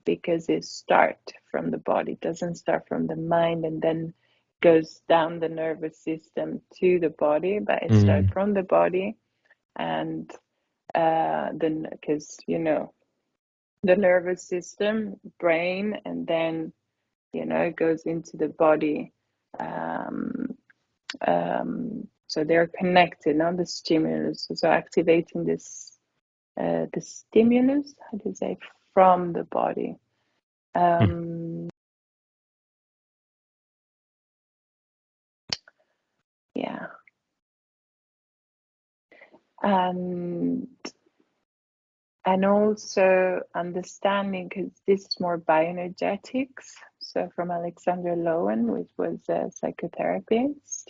because it starts from the body, it doesn't start from the mind and then goes down the nervous system to the body, but it starts from the body. And then, because the nervous system, brain, and then it goes into the body. So they're connected, not the stimulus. So activating this, the stimulus, how do you say, from the body. Yeah. And and also understanding, because this is more bioenergetics. So from Alexander Lowen, which was a psychotherapist,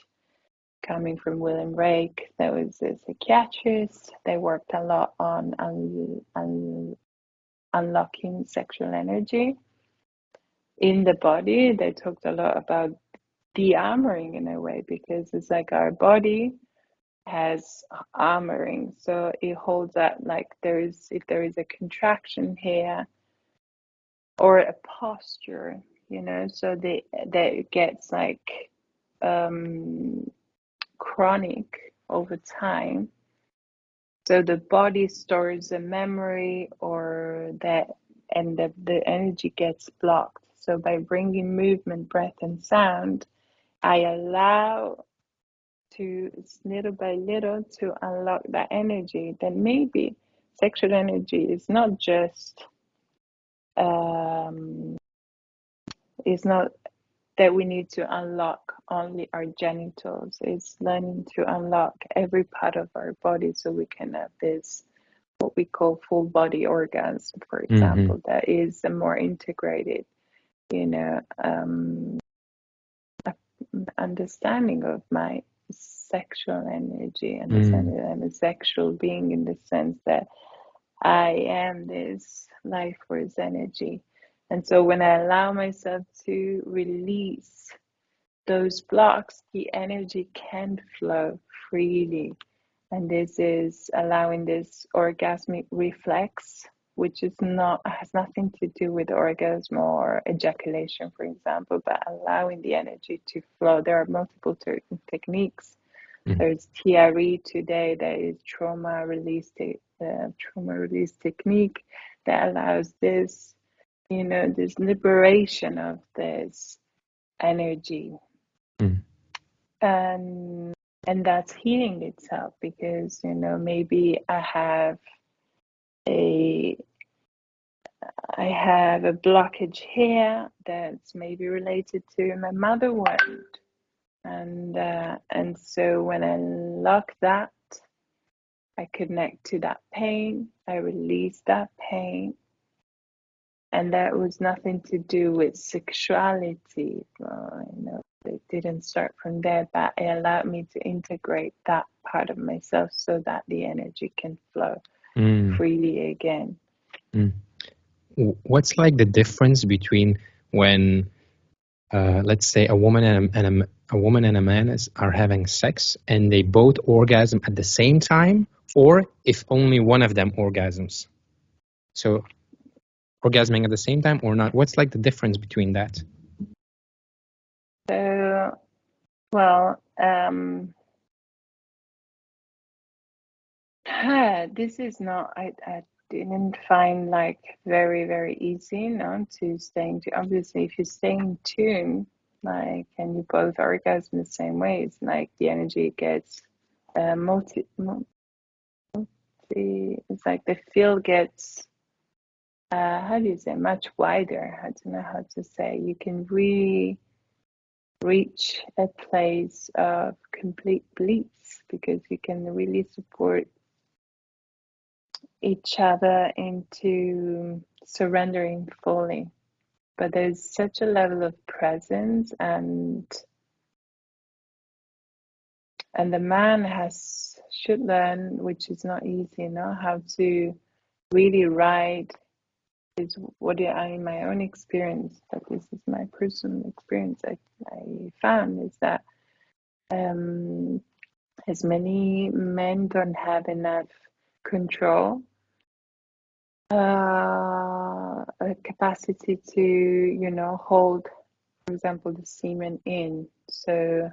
coming from William Rake, that was a psychiatrist. They worked a lot on unlocking sexual energy in the body. They talked a lot about de-armoring in a way, because it's like our body has armoring, so it holds up, like if there is a contraction here or a posture, so that it gets like chronic over time. So the body stores a memory or that, and the energy gets blocked. So by bringing movement, breath, and sound, I allow to little by little to unlock that energy. Then maybe sexual energy is not just it's not that we need to unlock only our genitals. It's learning to unlock every part of our body, so we can have this what we call full body orgasm, for example, that is a more integrated, understanding of my sexual energy, understanding that I'm a sexual being, in the sense that I am this life force energy. And so when I allow myself to release those blocks, the energy can flow freely. And this is allowing this orgasmic reflex, which has nothing to do with orgasm or ejaculation, for example, but allowing the energy to flow. There are multiple techniques. There's TRE today, that is trauma release technique, that allows this, this liberation of this energy. And that's healing itself, because maybe I have a blockage here that's maybe related to my mother wound, and so when I unlock that, I connect to that pain, I release that pain, and that was nothing to do with sexuality. It didn't start from there, but it allowed me to integrate that part of myself so that the energy can flow freely again. What's like the difference between when, let's say, a woman and a man are having sex and they both orgasm at the same time, or if only one of them orgasms? So orgasming at the same time or not? What's like the difference between that? So, well, this is not, I didn't find like very, very easy, to stay in tune. Obviously, if you stay in tune, like, and you both orgasm the same way, it's like the energy gets it's like the field gets, how do you say, much wider. I don't know how to say. You can really reach a place of complete bliss, because you can really support each other into surrendering fully. But there's such a level of presence, and the man should learn, which is not easy, how to really ride. Is what in my own experience, but this is my personal experience, I found is that as many men don't have enough control, a capacity to hold, for example, the semen in. So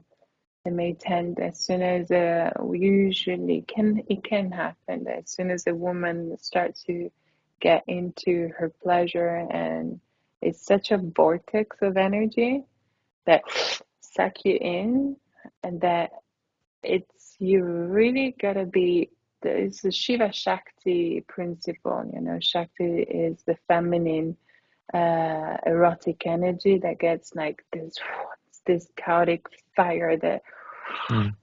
they may tend, as soon as it can happen that as soon as a woman starts to get into her pleasure, and it's such a vortex of energy that suck you in, and that you really gotta be, it's the Shiva Shakti principle. Shakti is the feminine erotic energy that gets like this chaotic fire that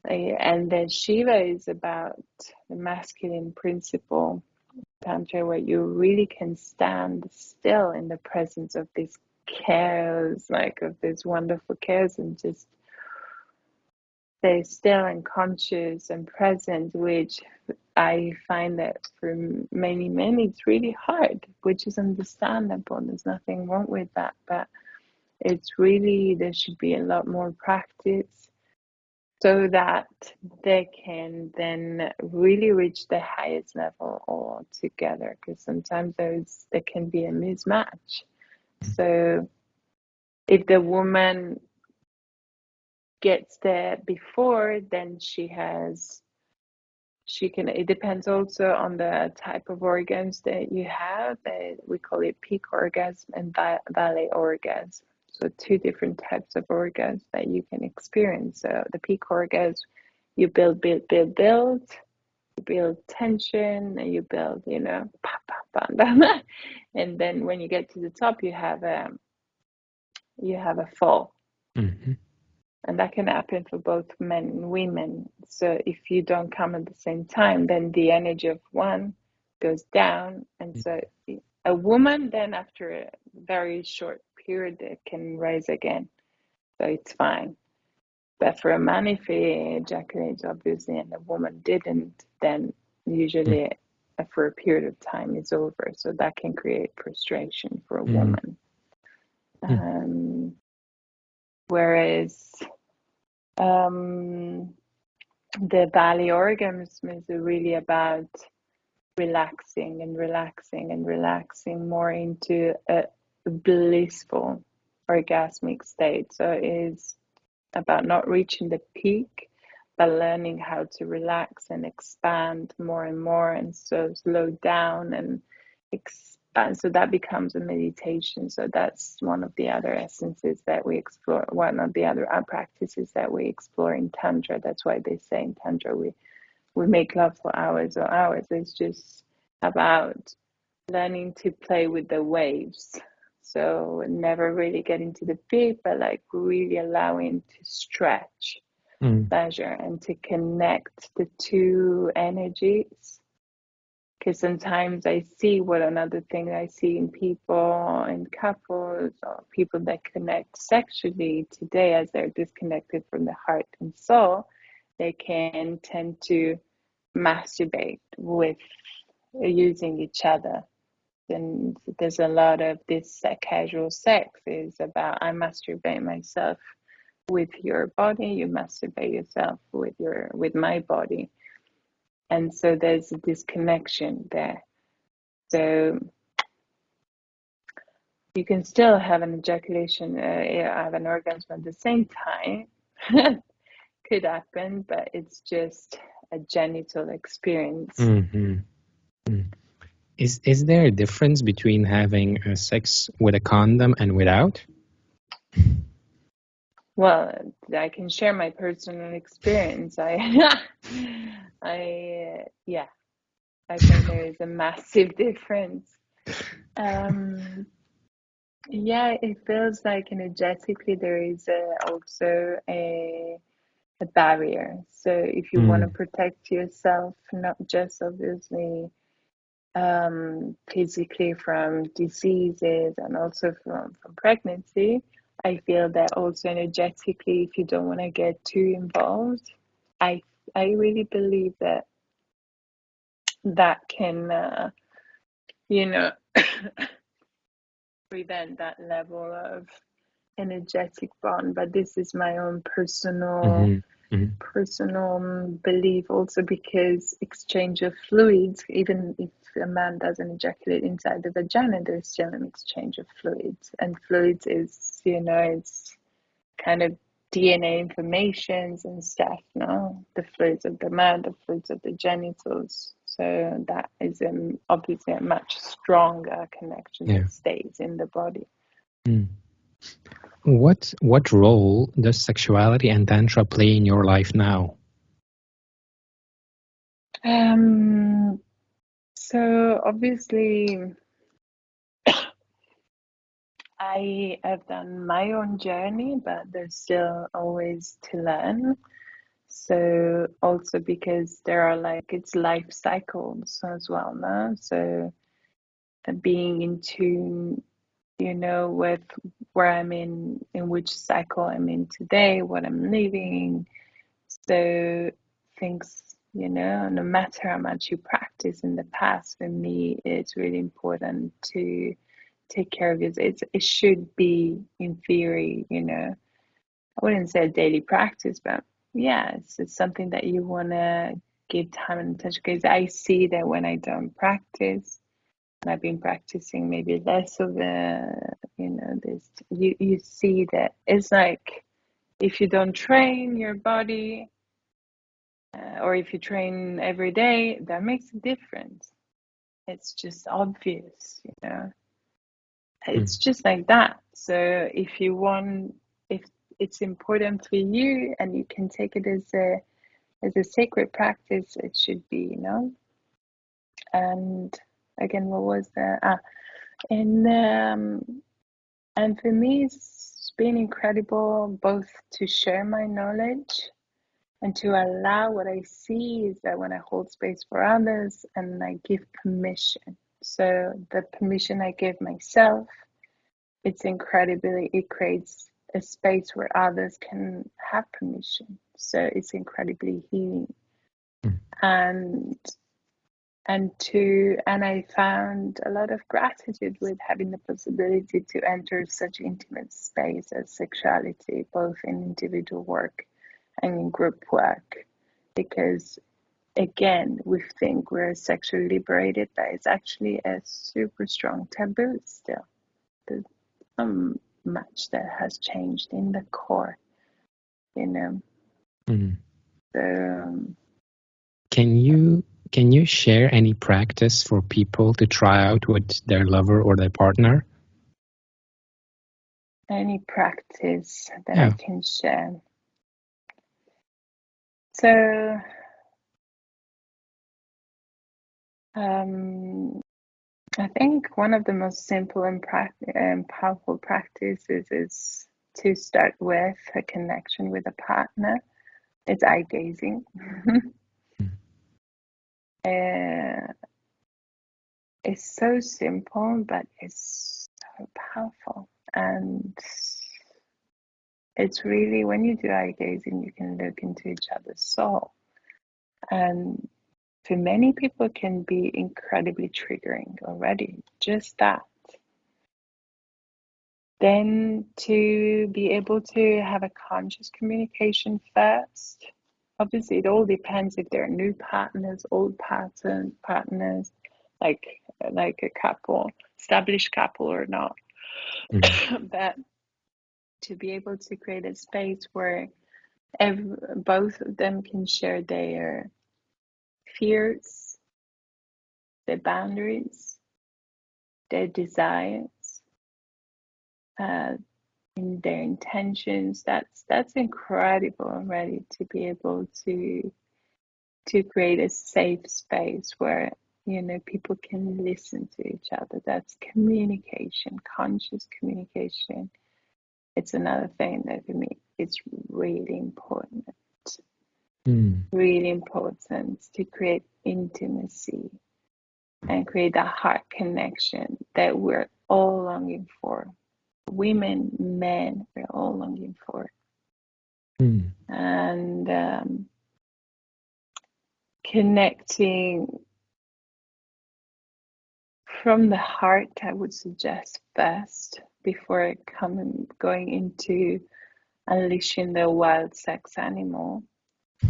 and then Shiva is about the masculine principle, tantra where you really can stand still in the presence of this chaos, like of this wonderful chaos, and just stay still and conscious and present, which I find that for many men it's really hard, which is understandable. There's nothing wrong with that, but it's really, there should be a lot more practice so that they can then really reach the highest level all together, because sometimes there can be a mismatch. So if the woman gets there before, then she can, it depends also on the type of orgasms that you have. We call it peak orgasm and valley orgasm. So two different types of orgasms that you can experience. So the peak orgasm, you build, you build tension, and you build, pa, pa, pa, and then when you get to the top, you have a fall. Mm-hmm. And that can happen for both men and women. So if you don't come at the same time, then the energy of one goes down. And so a woman then after a very short period, it can rise again. So it's fine. But for a man, if he ejaculates, obviously, and a woman didn't, then usually for a period of time it's over. So that can create frustration for a woman. Whereas the valley orgasm is really about relaxing and relaxing and relaxing more into a blissful orgasmic state. So it's about not reaching the peak, but learning how to relax and expand more and more, and so slow down and expand. So that becomes a meditation. So that's one of the other essences that we explore, one of the other practices that we explore in tantra. That's why they say in tantra we make love for hours or hours. It's just about learning to play with the waves. So never really getting to the peak, but like really allowing to stretch pleasure and to connect the two energies. Because sometimes I see another thing I see in people, in couples, or people that connect sexually today, as they're disconnected from the heart and soul, they can tend to masturbate with using each other. And there's a lot of this casual sex is about, I masturbate myself with your body, you masturbate yourself with my body. And so there's a disconnection there. So you can still have an ejaculation, have an orgasm at the same time. Could happen, but it's just a genital experience. Is there a difference between having sex with a condom and without? Well, I can share my personal experience. I think there is a massive difference. It feels like energetically there is also a barrier. So if you want to protect yourself, not just obviously physically from diseases and also from pregnancy, I feel that also energetically, if you don't want to get too involved, I really believe that can prevent that level of energetic bond. But this is my own personal belief, also because exchange of fluids, even if a man doesn't ejaculate inside the vagina, there's still an exchange of fluids, and fluids is it's kind of DNA informations and stuff, no? The fluids of the man, the fluids of the genitals. So that is obviously a much stronger connection that stays in the body. What role does sexuality and tantra play in your life now? So obviously I have done my own journey, but there's still always to learn. So also because there are like it's life cycles as well, no? So being in tune, you know, with where I'm in which cycle I'm in today, what I'm living. So things, you know, no matter how much you practice in the past, for me, it's really important to take care of it. It should be in theory, you know. I wouldn't say a daily practice, but yeah, it's something that you want to give time and attention, because I see that when I don't practice, and I've been practicing maybe less of you know, this, you see that it's like if you don't train your body, or if you train every day, that makes a difference. It's just obvious, you know. It's just like that. So if you want, if it's important for you and you can take it as a sacred practice, it should be, you know. And again, what was the and for me, it's been incredible both to share my knowledge and to allow. What I see is that when I hold space for others and I give permission, so the permission I give myself, it's incredibly, it creates a space where others can have permission. So it's incredibly healing. And and I found a lot of gratitude with having the possibility to enter such intimate space as sexuality, both in individual work and in group work, because again, we think we're sexually liberated, but it's actually a super strong taboo still. There's so much that has changed in the core, you know. So Can you share any practice for people to try out with their lover or their partner? any practice that I Yeah. can share. So I think one of the most simple and powerful practices is to start with a connection with a partner. It's eye gazing. It's so simple, but it's so powerful. And it's really, when you do eye gazing, you can look into each other's soul. And for many people, it can be incredibly triggering already, just that. Then to be able to have a conscious communication first. Obviously, it all depends if they're new partners, old partners, like a couple, established couple or not. But to be able to create a space where both of them can share their fears, their boundaries, their desires, uh, in their intentions. That's incredible already, to be able to create a safe space where, you know, people can listen to each other. That's communication, conscious communication. It's another thing that for me is really important. Really important to create intimacy and create a heart connection that we're all longing for. Women, men, we're all longing for. And connecting from the heart, I would suggest first, before going into unleashing the wild sex animal.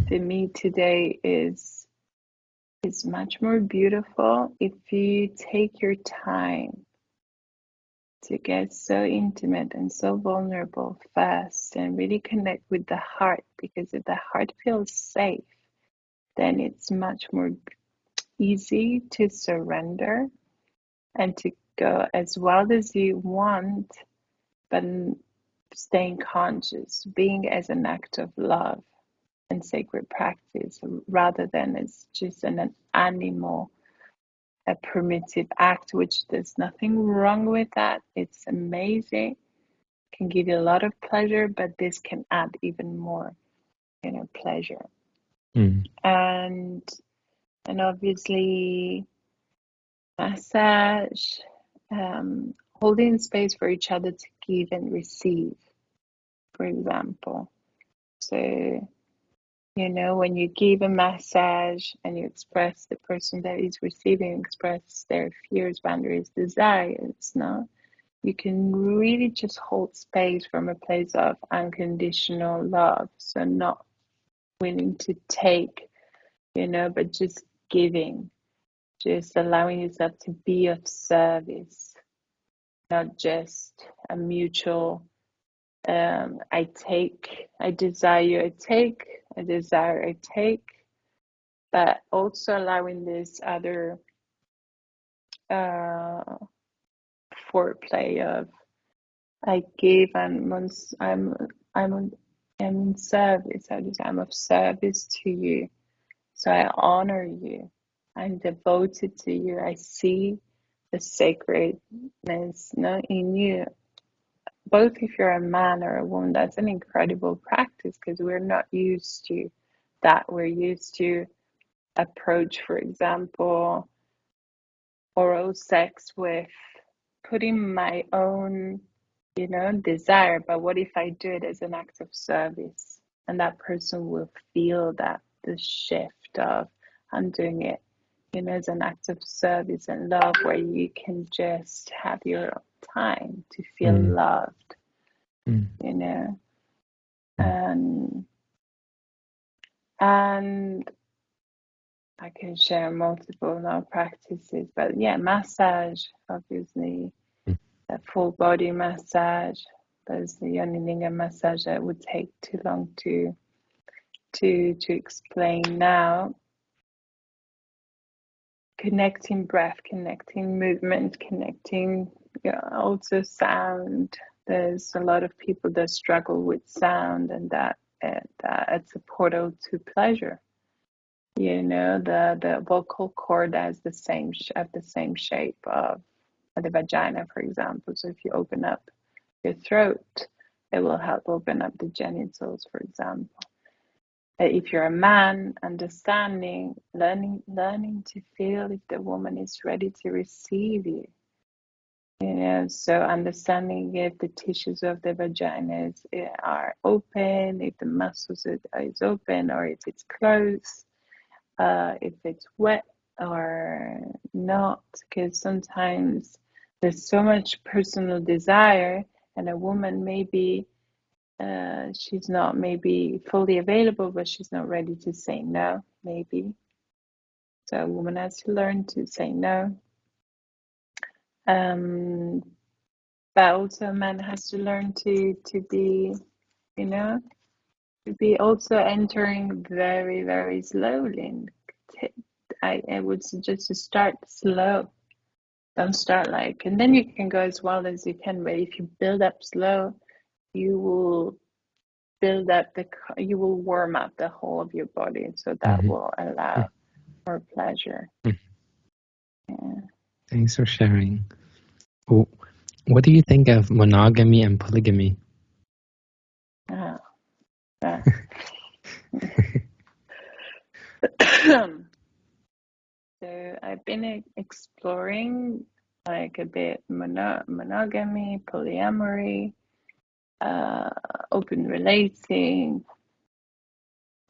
For me today is much more beautiful if you take your time to get so intimate and so vulnerable first and really connect with the heart, because if the heart feels safe, then it's much more easy to surrender and to go as wild as you want, but staying conscious, being as an act of love and sacred practice, rather than as just an animal, a primitive act, which there's nothing wrong with that. It's amazing, can give you a lot of pleasure, but this can add even more. pleasure. Mm. And obviously massage, holding space for each other to give and receive, for example. So, when you give a massage and you express, the person that is receiving express their fears, boundaries, desires, no? You can really just hold space from a place of unconditional love. So not willing to take, but just giving, just allowing yourself to be of service, not just a mutual I take, I desire, I desire, I take, but also allowing this other foreplay of I give and I'm in service. I'm of service to you. So I honor you. I'm devoted to you. I see the sacredness, in you. Both if you're a man or a woman, that's an incredible practice because we're not used to that. We're used to approach, for example, oral sex with putting my own, desire. But what if I do it as an act of service? And that person will feel that the shift of I'm doing it, as an act of service and love where you can just have your time to feel Mm. loved, Mm. Mm. and and I can share multiple now practices, but yeah, massage, obviously, Mm. a full body massage. There's the yonilinga massage that would take too long to explain now. Connecting breath, connecting movement, connecting also sound. There's a lot of people that struggle with sound, and that it's a portal to pleasure. The vocal cord has the same shape of the vagina, for example. So if you open up your throat, it will help open up the genitals, for example. If you're a man, understanding, learning to feel if the woman is ready to receive you. So understanding if the tissues of the vagina are open, if the muscles is open, or if it's closed, if it's wet or not, because sometimes there's so much personal desire, and a woman maybe she's not maybe fully available, but she's not ready to say no, maybe. So a woman has to learn to say no. But also a man has to learn to be, to be also entering very, very slowly. I would suggest to start slow. Don't start and then you can go as well as you can, but if you build up slow, you will you will warm up the whole of your body, so that Mhm. will allow more pleasure. Mm. Yeah. Thanks for sharing. Oh, what do you think of monogamy and polygamy? Oh, yeah. So I've been exploring a bit monogamy, polyamory, open relating.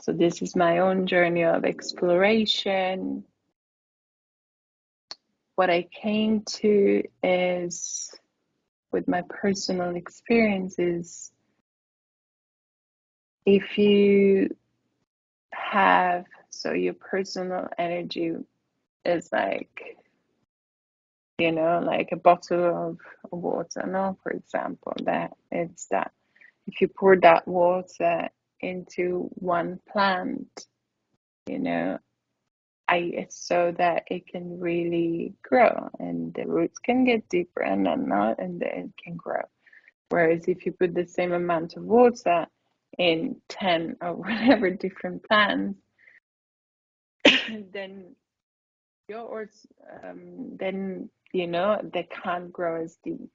So this is my own journey of exploration. What I came to is, with my personal experiences, if you have, so your personal energy is like a bottle of water, no, for example, that it's that if you pour that water into one plant, you know, so that it can really grow and the roots can get deeper and not, and then it can grow. Whereas if you put the same amount of water in 10 or whatever different plants, then yours, then they can't grow as deep.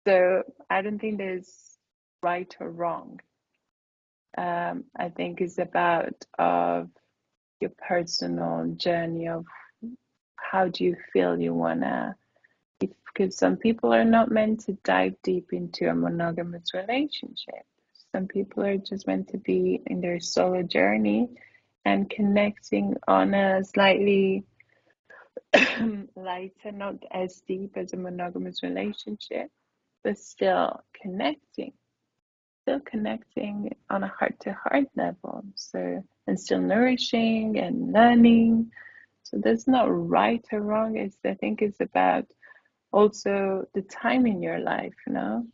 So I don't think there's right or wrong. I think is about of your personal journey of how do you feel you wanna, because some people are not meant to dive deep into a monogamous relationship. Some people are just meant to be in their solo journey and connecting on a slightly lighter, not as deep as a monogamous relationship, but still connecting on a heart to heart level. So, and still nourishing and learning. So there's not right or wrong. I think it's about also the time in your life, you know.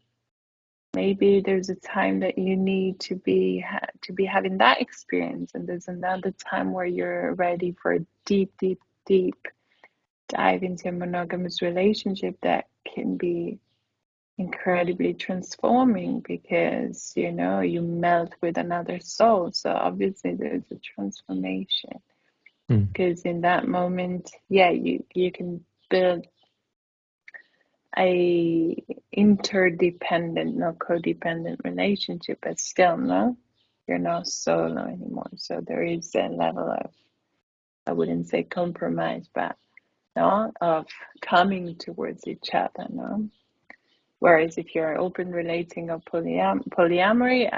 Maybe there's a time that you need to be having that experience, and there's another time where you're ready for a deep dive into a monogamous relationship that can be incredibly transforming because you melt with another soul. So obviously there's a transformation because in that moment, yeah, you can build a interdependent, not codependent relationship, but still, no, you're not solo anymore. So there is a level of, I wouldn't say compromise, but no, of coming towards each other, no. Whereas if you're open relating or polyamory,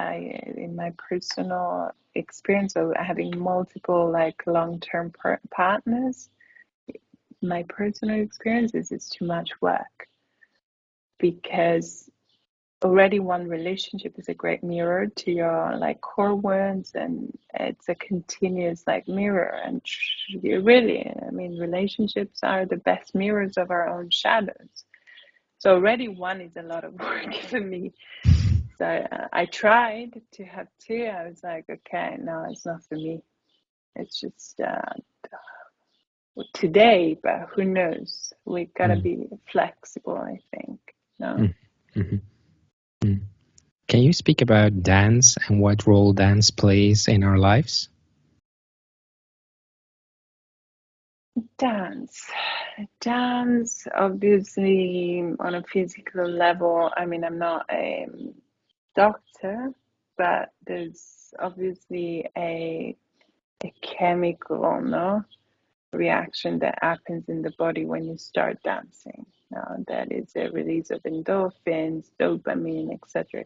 in my personal experience of having multiple like long-term partners, my personal experience is it's too much work because already one relationship is a great mirror to your like core wounds, and it's a continuous like mirror. And you really, I mean, relationships are the best mirrors of our own shadows. So already one is a lot of work for me. So I tried to have two. I was like, okay, no, it's not for me. It's just today, but who knows? We gotta be flexible, I think. No. Mm-hmm. Mm. Can you speak about dance and what role dance plays in our lives? Dance, obviously, on a physical level. I mean, I'm not a doctor, but there's obviously a chemical, no, reaction that happens in the body when you start dancing. Now, that is a release of endorphins, dopamine, etc.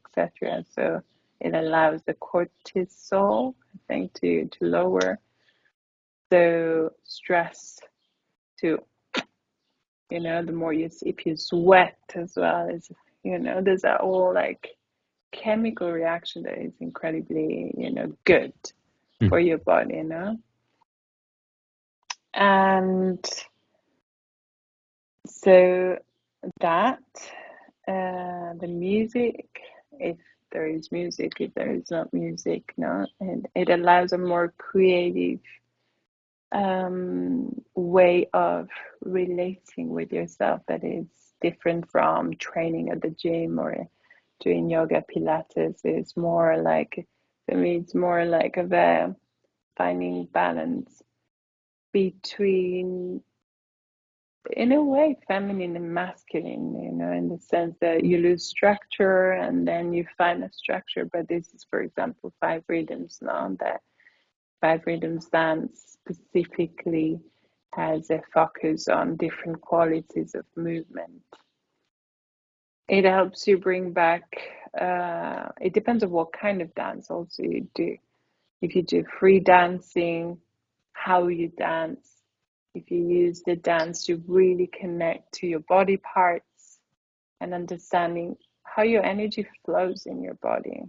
So it allows the cortisol, I think, to lower. So stress to, the more if you sweat as well, as there's a whole like chemical reaction that is incredibly, good for your body, and so that the music, if there is music, if there is not music, no, and it allows a more creative way of relating with yourself that is different from training at the gym or doing yoga, pilates. It's more like, for me, it's more like of a finding balance between, in a way, feminine and masculine, in the sense that you lose structure and then you find a structure. But this is, for example, five rhythms now, that five rhythms dance specifically has a focus on different qualities of movement. It helps you bring back, it depends on what kind of dance also you do. If you do free dancing, how you dance, if you use the dance to really connect to your body parts and understanding how your energy flows in your body.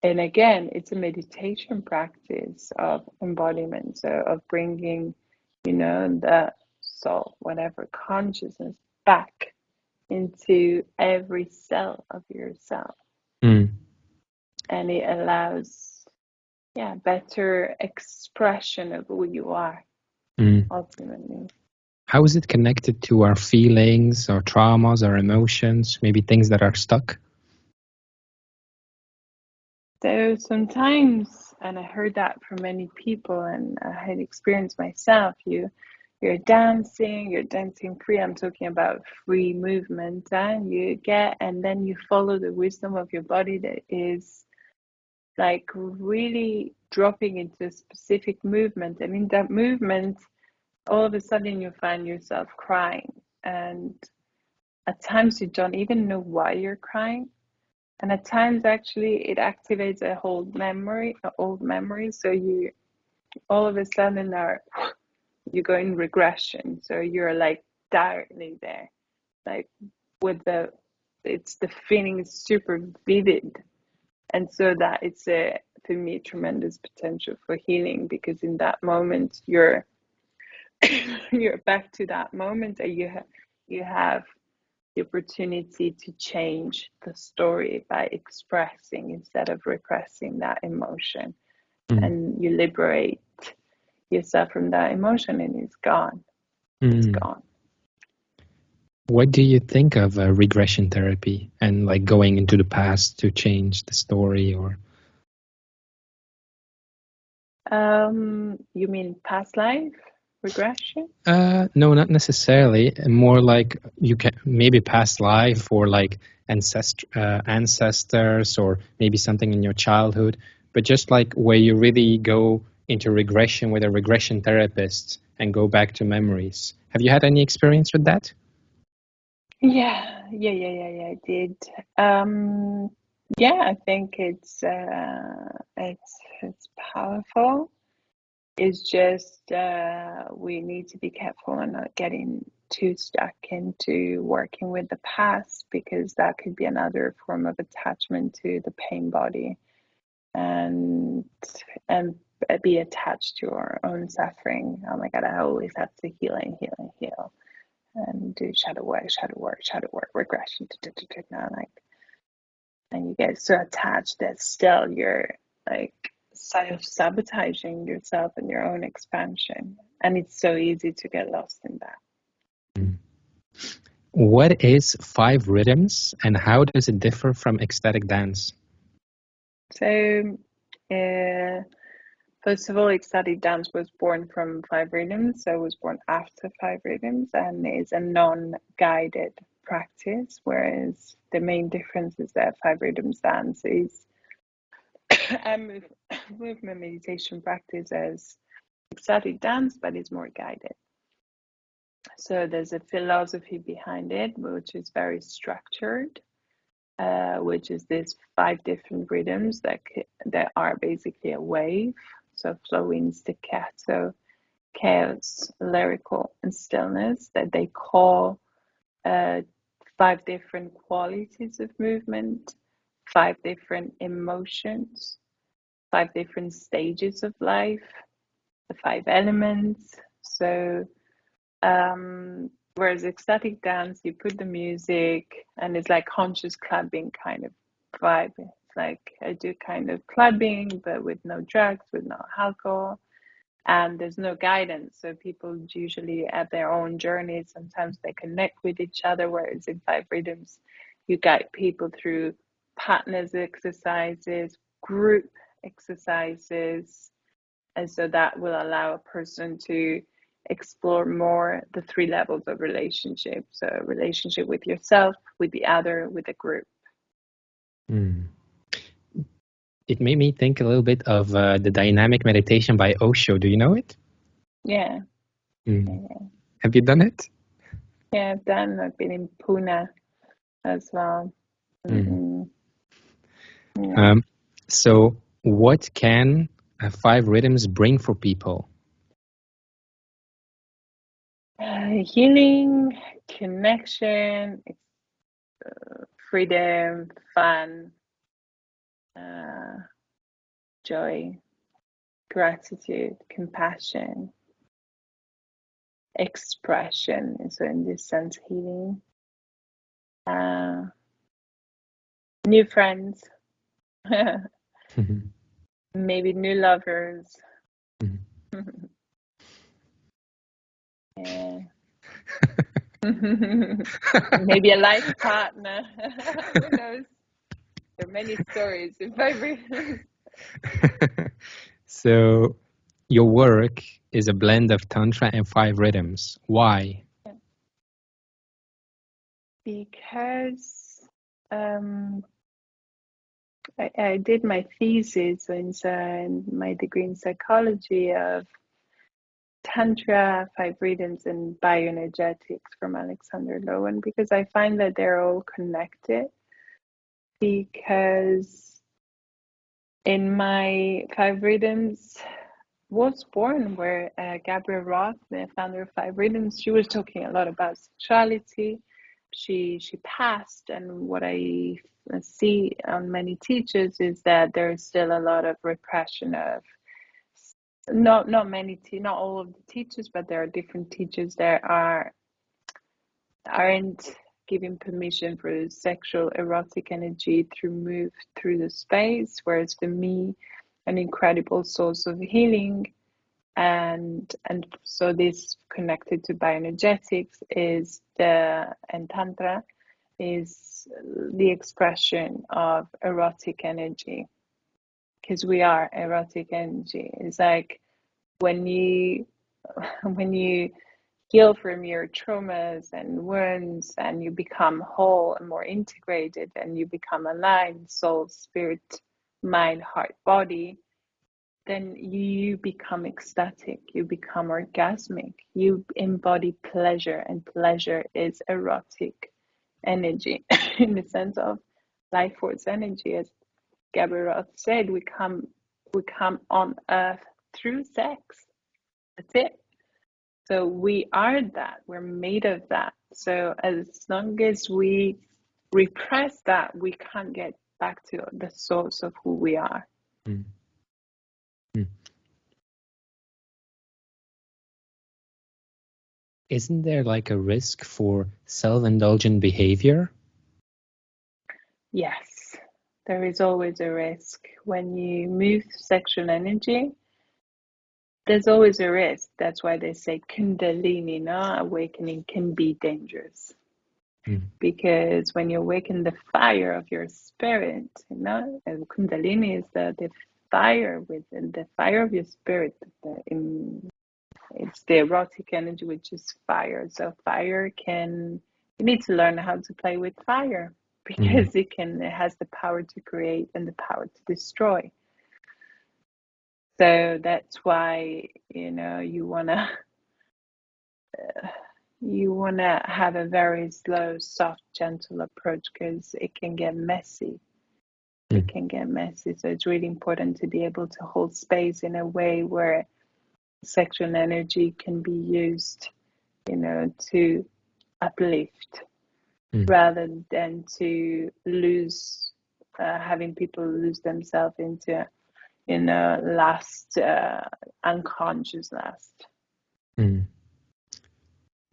And again, it's a meditation practice of embodiment, so of bringing, the soul, whatever consciousness, back into every cell of yourself. And it allows, better expression of who you are, ultimately. How is it connected to our feelings, our traumas, our emotions, maybe things that are stuck? So sometimes, and I heard that from many people, and I had experienced myself, you you're dancing free. I'm talking about free movement, and you get, and then you follow the wisdom of your body that is like really dropping into a specific movement. And in that movement, all of a sudden you find yourself crying. And at times you don't even know why you're crying. And at times actually it activates a whole memory, an old memory. So you all of a sudden are you go in regression. So you're like directly there. Like with the feeling is super vivid. And so that it's a for me tremendous potential for healing, because in that moment you're you're back to that moment, and you have the opportunity to change the story by expressing instead of repressing that emotion. And you liberate yourself from that emotion, and it's gone. It's gone. What do you think of regression therapy and like going into the past to change the story? Or You mean past life regression? no, not necessarily. More like you can maybe past life, or like ancestors, or maybe something in your childhood, but just like where you really go into regression with a regression therapist and go back to memories. Have you had any experience with that? Yeah, I did. Yeah, I think it's powerful. It's just we need to be careful and not getting too stuck into working with the past, because that could be another form of attachment to the pain body, and and be attached to our own suffering. Oh my God, I always have to heal, and do shadow work, regression. Now, like, and you get so attached that still you're like self-sabotaging yourself and your own expansion. And it's so easy to get lost in that. What is five rhythms and how does it differ from ecstatic dance? So, first of all, ecstatic dance was born from five rhythms. So, it was born after five rhythms and is a non-guided practice, whereas the main difference is that five rhythms dance is a movement meditation practice as ecstatic dance, but it's more guided. So there's a philosophy behind it, which is very structured, which is these five different rhythms that are basically a wave. So flowing, staccato, chaos, lyrical, and stillness, that they call five different qualities of movement, five different emotions, five different stages of life, the five elements. So whereas ecstatic dance, you put the music and it's like conscious clubbing kind of vibe. It's like I do kind of clubbing, but with no drugs, with no alcohol, and there's no guidance. So people usually at their own journey, sometimes they connect with each other, whereas in five rhythms, you guide people through partners exercises, group exercises, and so that will allow a person to explore more the three levels of relationship. So relationship with yourself, with the other, with the group. It made me think a little bit of the dynamic meditation by Osho. Do you know it? Yeah. Mm. Have you done it? Yeah, I've been in Pune as well. Yeah. So what can five rhythms bring for people? Healing, connection, freedom, fun, joy, gratitude, compassion, expression. So in this sense, healing, new friends, maybe new lovers. Yeah. Maybe a life partner. Who knows? There are many stories in my So Your work is a blend of tantra and 5 rhythms. Why? Because I did my thesis in my degree in psychology of tantra, 5 rhythms, and bioenergetics from Alexander Lowen, because I find that they're all connected. Because in my 5 rhythms was born where Gabrielle Roth, the founder of 5 rhythms, she was talking a lot about sexuality. She passed, and what I see on many teachers is that there's still a lot of repression of not all of the teachers, but there are different teachers that aren't giving permission for sexual erotic energy to move through the space, whereas for me, an incredible source of healing and so this connected to bioenergetics is and tantra is the expression of erotic energy, because we are erotic energy. It's like when you heal from your traumas and wounds and you become whole and more integrated and you become aligned, soul, spirit, mind, heart, body, then you become ecstatic, you become orgasmic, you embody pleasure, and pleasure is erotic energy in the sense of life force energy. As Gabrielle said, we come on earth through sex. That's it. So we are that, we're made of that. So as long as we repress that, we can't get back to the source of who we are. Mm. Mm. Isn't there like a risk for self-indulgent behavior? Yes, there is always a risk. When you move sexual energy, there's always a risk. That's why they say Kundalini, no? Awakening can be dangerous. Mm. Because when you awaken the fire of your spirit, and Kundalini is the fire within the fire of your spirit. It's the erotic energy, which is fire. So fire you need to learn how to play with fire Mm. because it has the power to create and the power to destroy. So that's why, you wanna have a very slow, soft, gentle approach because it can get messy. Mm. It can get messy. So it's really important to be able to hold space in a way where sexual energy can be used, to uplift Mm. rather than to lose, having people lose themselves into, lust, unconscious lust. Mm.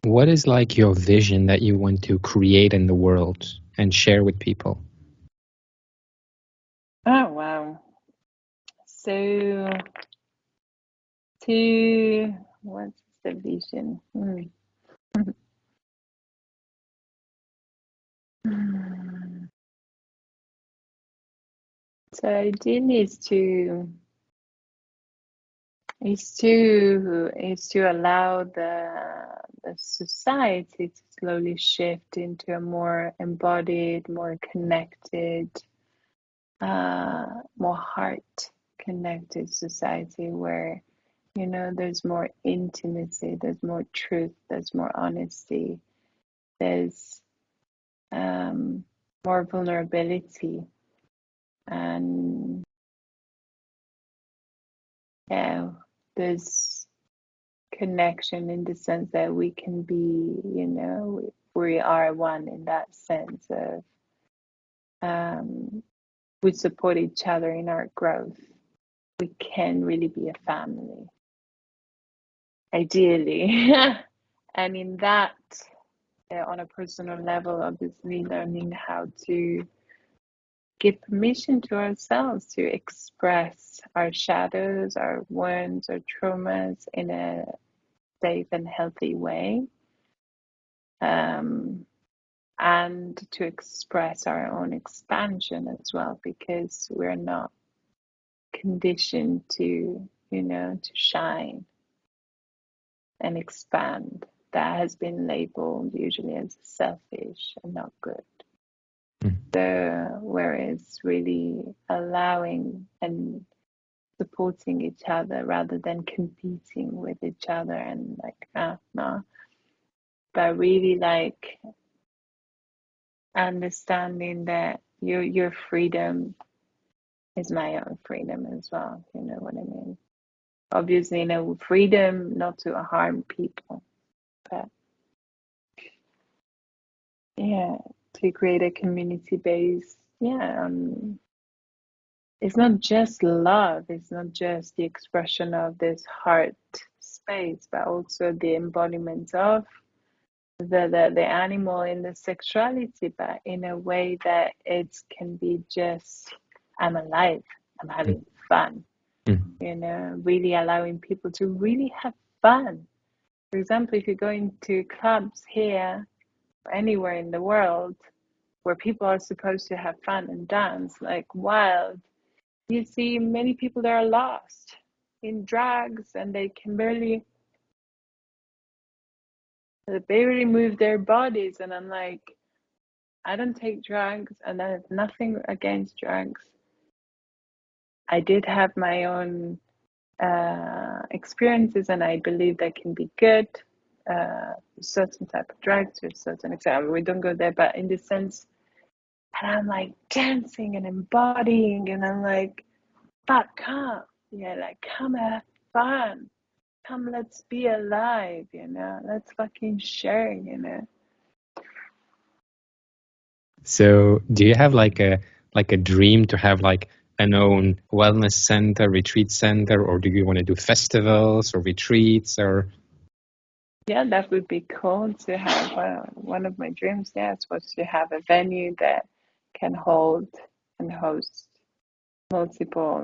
What is like your vision that you want to create in the world and share with people? Oh, wow. So, what's the vision? So ideally is to allow the society to slowly shift into a more embodied, more connected, more heart connected society where there's more intimacy, there's more truth, there's more honesty, there's more vulnerability, and yeah, there's connection in the sense that we can be, we are one in that sense of we support each other in our growth. We can really be a family, ideally. And in that, on a personal level, obviously learning how to give permission to ourselves to express our shadows, our wounds, our traumas in a safe and healthy way. And to express our own expansion as well, because we're not conditioned to, to shine and expand. That has been labeled usually as selfish and not good. So, whereas really allowing and supporting each other rather than competing with each other and like, no, but really like understanding that your freedom is my own freedom as well. You know what I mean? Obviously, freedom not to harm people, but yeah, to create a community based, it's not just love, it's not just the expression of this heart space, but also the embodiment of the animal in the sexuality, but in a way that it can be just, I'm alive, I'm having fun, really allowing people to really have fun. For example, if you go into clubs here or anywhere in the world where people are supposed to have fun and dance like wild, you see many people that are lost in drugs and they can barely move their bodies. And I'm like, I don't take drugs and I have nothing against drugs. I did have my own experiences and I believe they can be good. Certain type of drugs to a certain extent. We don't go there, but in this sense, and I'm like dancing and embodying, and I'm like, but come, like come have fun, come, let's be alive, let's fucking share. So do you have like a dream to have like an own wellness center, retreat center, or do you want to do festivals or retreats or? Yeah, that would be cool to have. One of my dreams, was to have a venue that can hold and host multiple,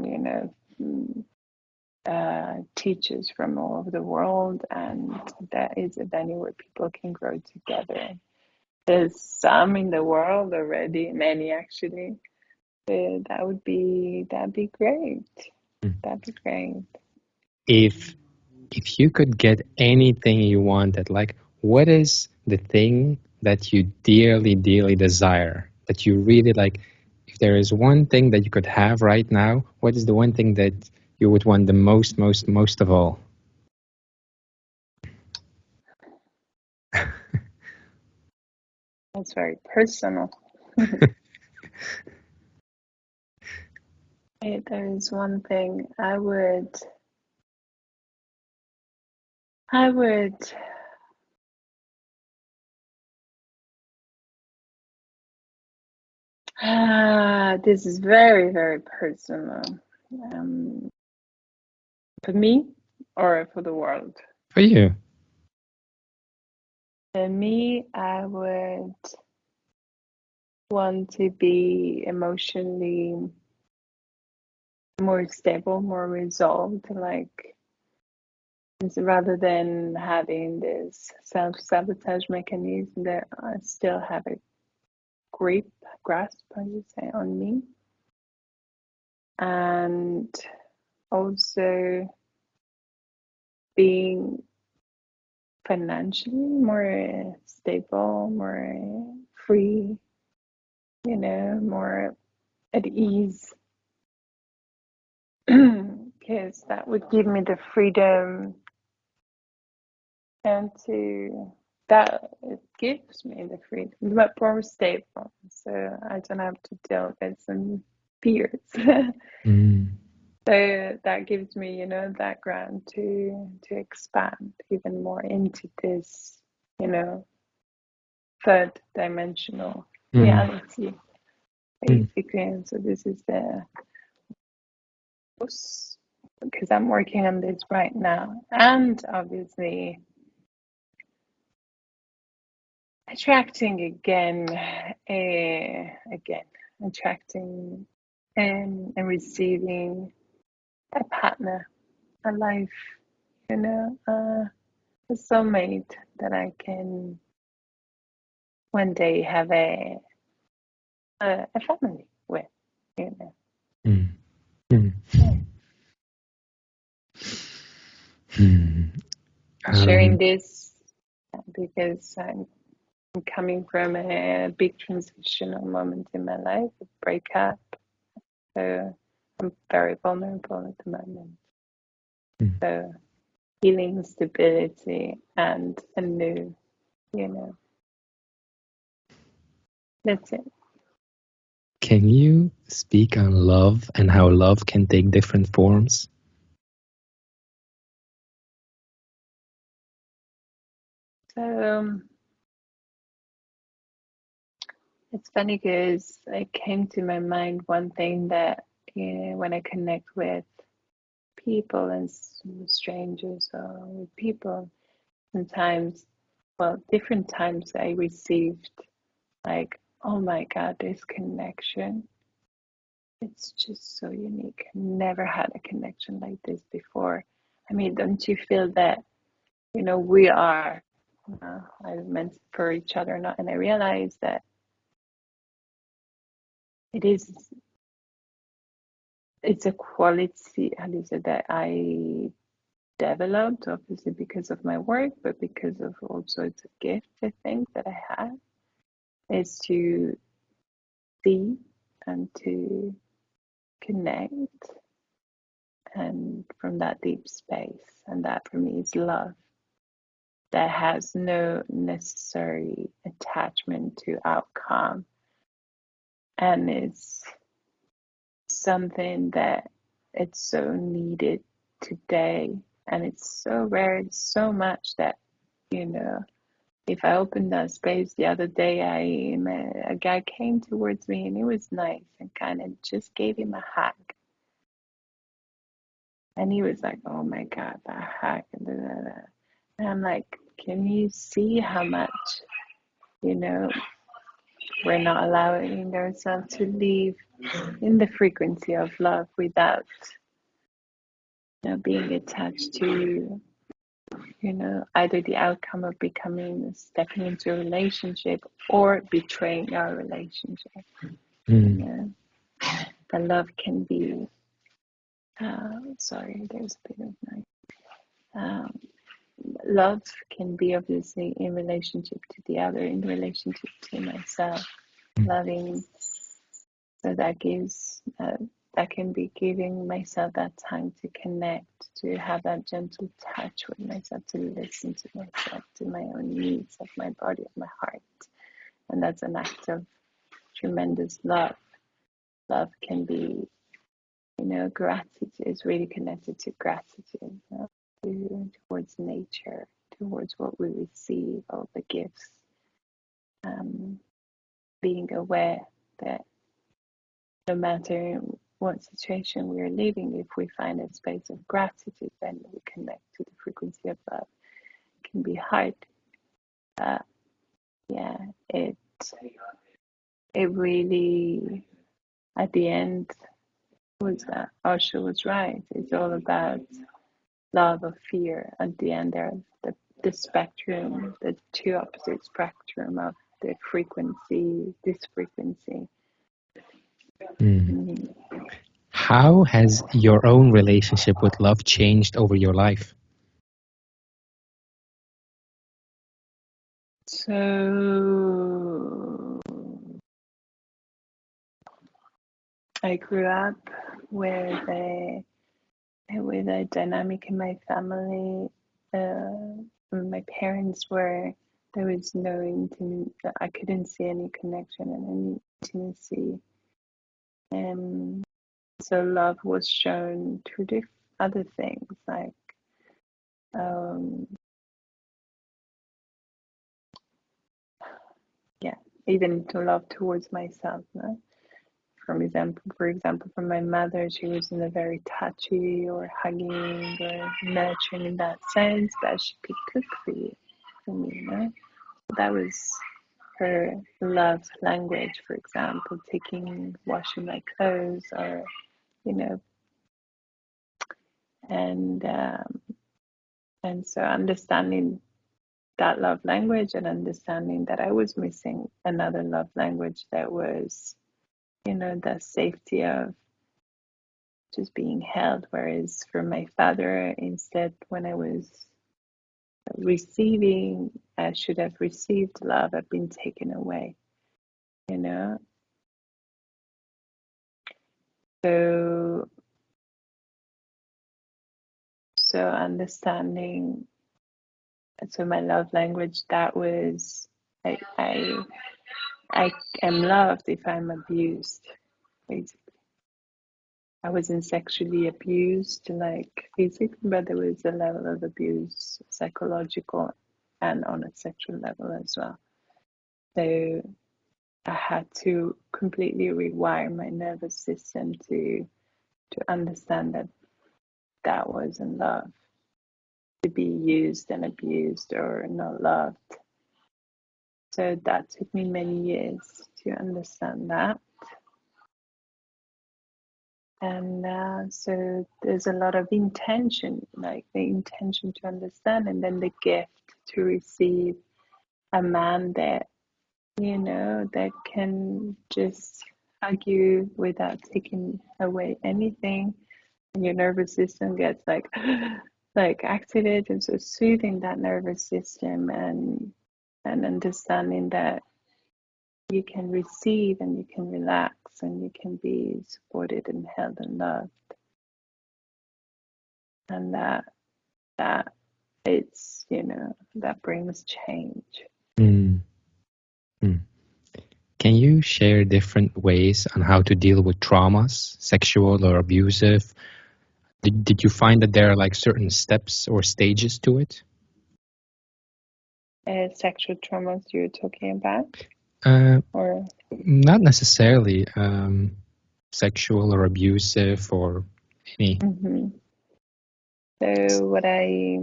teachers from all over the world, and that is a venue where people can grow together. There's some in the world already, many actually. That'd be great. That'd be great. If you could get anything you wanted, like what is the thing that you dearly, dearly desire, that you really like? If there is one thing that you could have right now, what is the one thing that you would want the most, most, most of all? That's very personal. There is one thing I would this is very, very personal. Um, for me or for the world? For you. For me, I would want to be emotionally more stable, more resolved, like rather than having this self-sabotage mechanism that I still have a grasp, I would say, on me. And also being financially more stable, more free, more at ease. Because that would give me the freedom and that it gives me the freedom, but more stable. So I don't have to deal with some fears. So that gives me, that ground to expand even more into this, third dimensional reality, basically. And so this is because I'm working on this right now, and obviously attracting attracting and receiving a partner, a life, a soulmate that I can one day have a family with. Mm. Mm. Mm. Sharing this because I'm coming from a big transitional moment in my life, a breakup. So I'm very vulnerable at the moment. Mm. So healing, stability, and a new, that's it. Can you speak on love and how love can take different forms? So it's funny because it came to my mind one thing that, when I connect with people and strangers or with people, sometimes, well, different times I received like, oh my God, this connection. It's just so unique. Never had a connection like this before. I mean, don't you feel that, we are either meant for each other or not? And I realized that it is, it's a quality, how do you say, that I developed, obviously because of my work, but because of also it's a gift, I think, that I have, is to see and to connect, and from that deep space. And that for me is love that has no necessary attachment to outcome, and it's something that it's so needed today, and it's so rare. It's so much that, if I opened that space the other day, a guy came towards me and it was nice and kind of just gave him a hug. And he was like, oh my God, that hug. And I'm like, can you see how much, we're not allowing ourselves to live in the frequency of love without, being attached to, either the outcome of stepping into a relationship or betraying our relationship. Mm. The love can be, sorry, there's a bit of noise. Um, Love can be obviously in relationship to the other, in relationship to myself, loving. So that can be giving myself that time to connect, to have that gentle touch with myself, to listen to myself, to my own needs of my body, of my heart. And that's an act of tremendous love. Love can be, gratitude is really connected to gratitude, towards nature, towards what we receive, all the gifts. Being aware that no matter what situation we are living, if we find a space of gratitude, then we connect to the frequency of love. It can be hard. Yeah, it really, at the end, was that Osho was right. It's all about love or fear. At the end, there the spectrum, the two opposite spectrum of the frequency, this frequency. Mm. How has your own relationship with love changed over your life? So I grew up with a dynamic in my family. My parents were, there was no intimate, I couldn't see any connection and any intimacy. And so love was shown through other things, like um, yeah, even to love towards myself. No? For example, from my mother, she wasn't a very touchy or hugging or nurturing in that sense, but she could cook for me, That was her love language, for example, washing my clothes, or, you know, and so understanding that love language and understanding that I was missing another love language that was, the safety of just being held. Whereas for my father, instead, when I was receiving, I should have received love, I've been taken away, you know? So understanding, so my love language, that was, I am loved if I'm abused, basically. I wasn't sexually abused, like physically, but there was a level of abuse, psychological and on a sexual level as well. So I had to completely rewire my nervous system to understand that that wasn't love, to be used and abused or not loved. So that took me many years to understand that. And so there's a lot of intention, like the intention to understand, and then the gift to receive a man that, that can just hug you without taking away anything. And your nervous system gets like activated, and so soothing that nervous system and understanding that you can receive and you can relax and you can be supported and held and loved. And that it's, that brings change. Mm. Mm. Can you share different ways on how to deal with traumas, sexual or abusive? Did you find that there are like certain steps or stages to it? Sexual traumas you're talking about? Or Not necessarily sexual or abusive or any. mm-hmm. So what I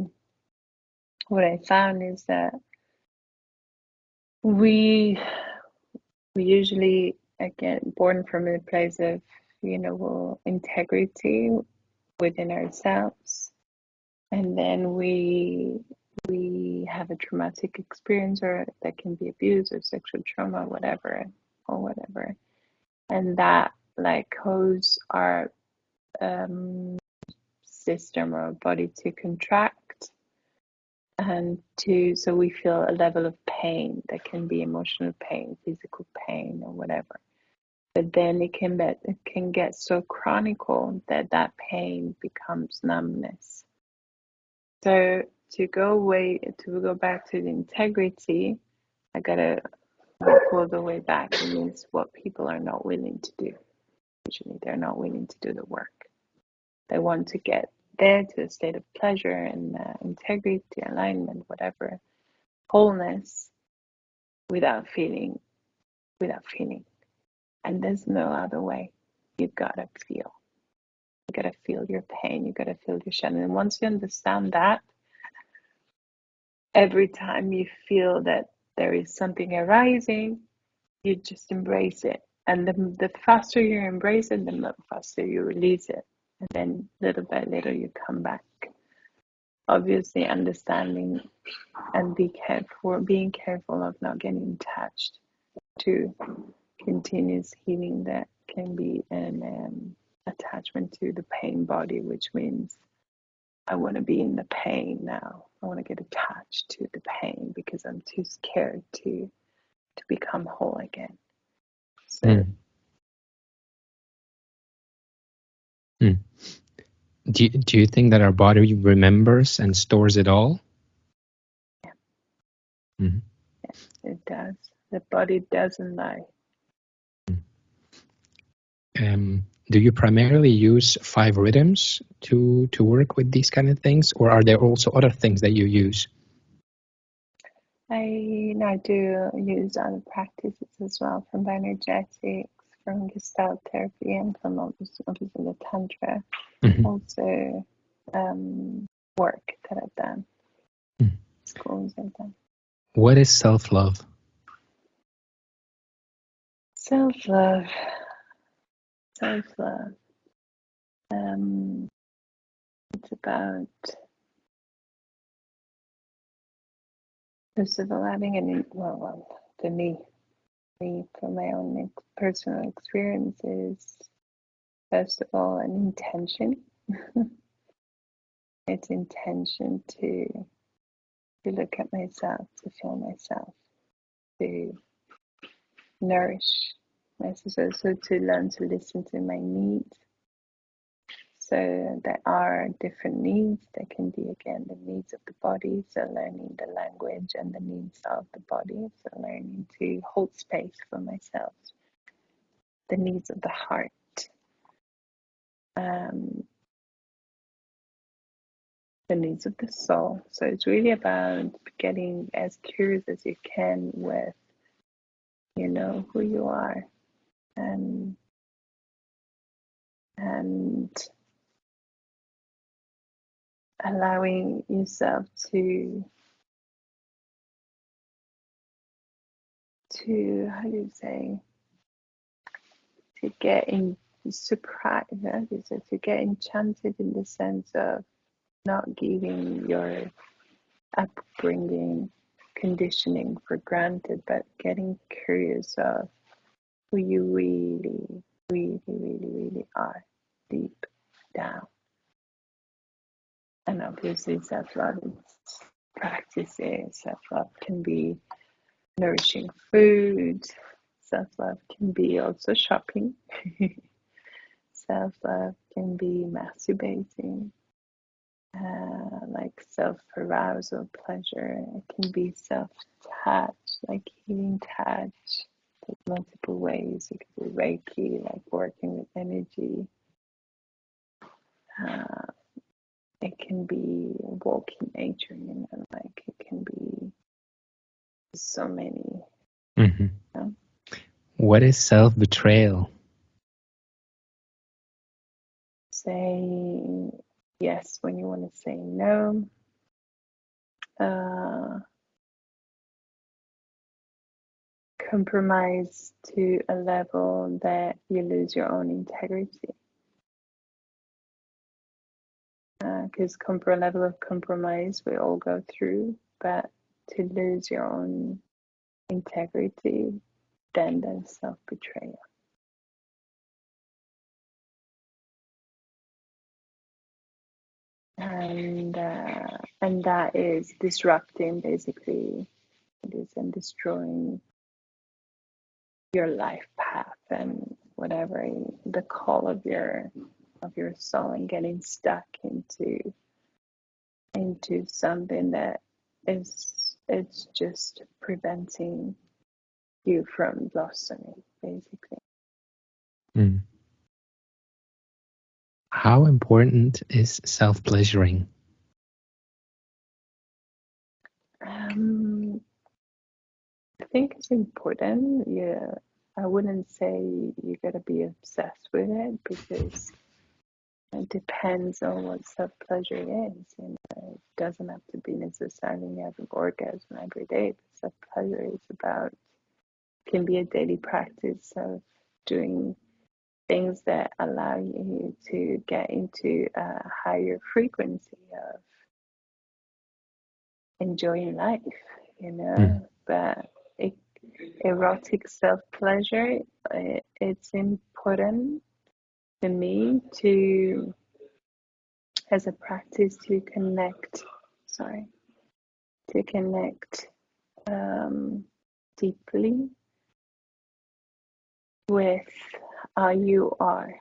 found is that we usually, again, born from a place of integrity within ourselves, and then we have a traumatic experience, or that can be abuse or sexual trauma, whatever, and that like cause our system or body to contract, and so we feel a level of pain that can be emotional pain, physical pain, or whatever. But then it can get so chronic that pain becomes numbness. So to go back to the integrity, I gotta walk all the way back. It means what people are not willing to do. Usually, they're not willing to do the work. They want to get there to a state of pleasure and integrity, alignment, whatever, wholeness, without feeling, and there's no other way. You gotta feel. You gotta feel your pain. You gotta feel your shadow. And once you understand that, every time you feel that there is something arising, you just embrace it. And the faster you embrace it, the faster you release it. And then little by little you come back. Obviously understanding and being careful of not getting attached to continuous healing that can be an attachment to the pain body, which means I want to be in the pain now. I want to get attached to the pain because I'm too scared to become whole again. So Do you think that our body remembers and stores it all? yeah. Mm-hmm. Yes, it does. The body doesn't lie. Do you primarily use 5 rhythms to work with these kind of things, or are there also other things that you use? I do use other practices as well, from energetics, from Gestalt therapy, and from obviously the tantra. Mm-hmm. Also, work that I've done, schools I've done. What is self-love? Self-love. It's about, first of all, having for me, from my own personal experiences, first of all an intention. It's intention to look at myself, to feel myself, to nourish myself, so to learn to listen to my needs. So there are different needs. There can be, again, the needs of the body, so learning the language and the needs of the body, so learning to hold space for myself. The needs of the heart, the needs of the soul. So it's really about getting as curious as you can with, who you are, and allowing yourself to how do you say, to get in surprise, to get enchanted, in the sense of not giving your upbringing, conditioning for granted, but getting curious of who you really, really, really, really are deep down. And obviously self-love is practices. Self-love can be nourishing food. Self-love can be also shopping. Self-love can be masturbating, like self-arousal, pleasure. It can be self-touch, like healing touch. There's multiple ways. It could be Reiki, like working with energy. It can be walking nature, like it can be so many. Mm-hmm. What is self-betrayal? Say yes when you want to say no. Compromise to a level that you lose your own integrity. Because a level of compromise we all go through, but to lose your own integrity, then there's self-betrayal. And that is disrupting, basically, it is, and destroying your life path and whatever the call of your soul, and getting stuck into something that it's just preventing you from blossoming, basically. Mm. How important is self-pleasuring? I think it's important. Yeah, I wouldn't say you gotta be obsessed with it, because it depends on what self-pleasure is. It doesn't have to be necessarily having orgasm every day. But self-pleasure is about, can be a daily practice of doing things that allow you to get into a higher frequency of enjoying life, But erotic self-pleasure, it's important to me to, as a practice, to connect deeply with how you are,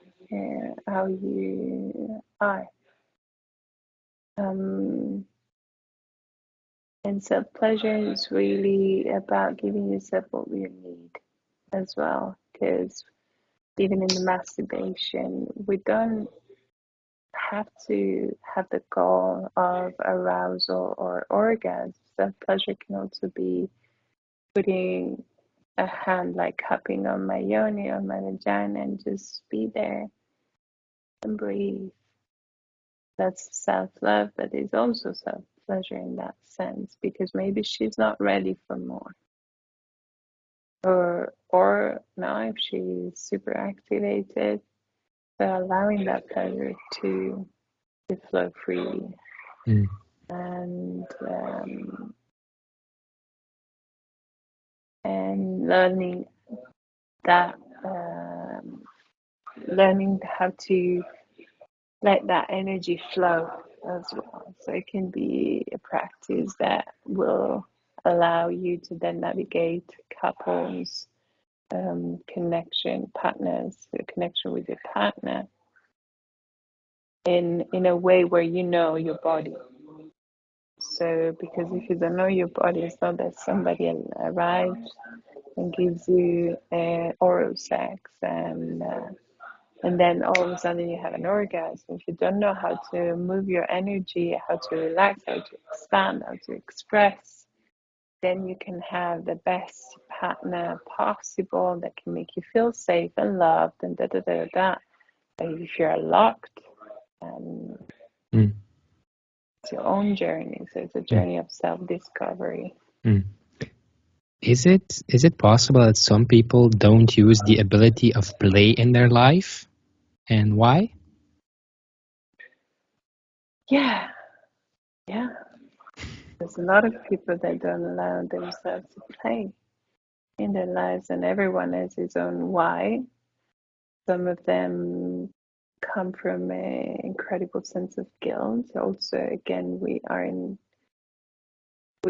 how you are. And self-pleasure is really about giving yourself what you need as well, because even in the masturbation, we don't have to have the goal of arousal or orgasm. Self-pleasure can also be putting a hand, like cupping on my yoni, on my vagina, and just be there and breathe. That's self-love, but it's also self-pleasure in that sense, because maybe she's not ready for more. Or now, if she's super activated, so allowing that pleasure to flow freely. And learning that learning how to let that energy flow as well. So it can be a practice that will allow you to then navigate couples, partners, connection with your partner in a way where you know your body. So, because if you don't know your body, it's not that somebody arrives and gives you oral sex and then all of a sudden you have an orgasm. If you don't know how to move your energy, how to relax, how to expand, how to express, then you can have the best partner possible that can make you feel safe and loved and da da da da. But if you're locked, it's your own journey. So it's a journey of self-discovery. Is it possible that some people don't use the ability of play in their life, and why? Yeah. There's a lot of people that don't allow themselves to play in their lives, and everyone has his own why. Some of them come from an incredible sense of guilt. Also, again, we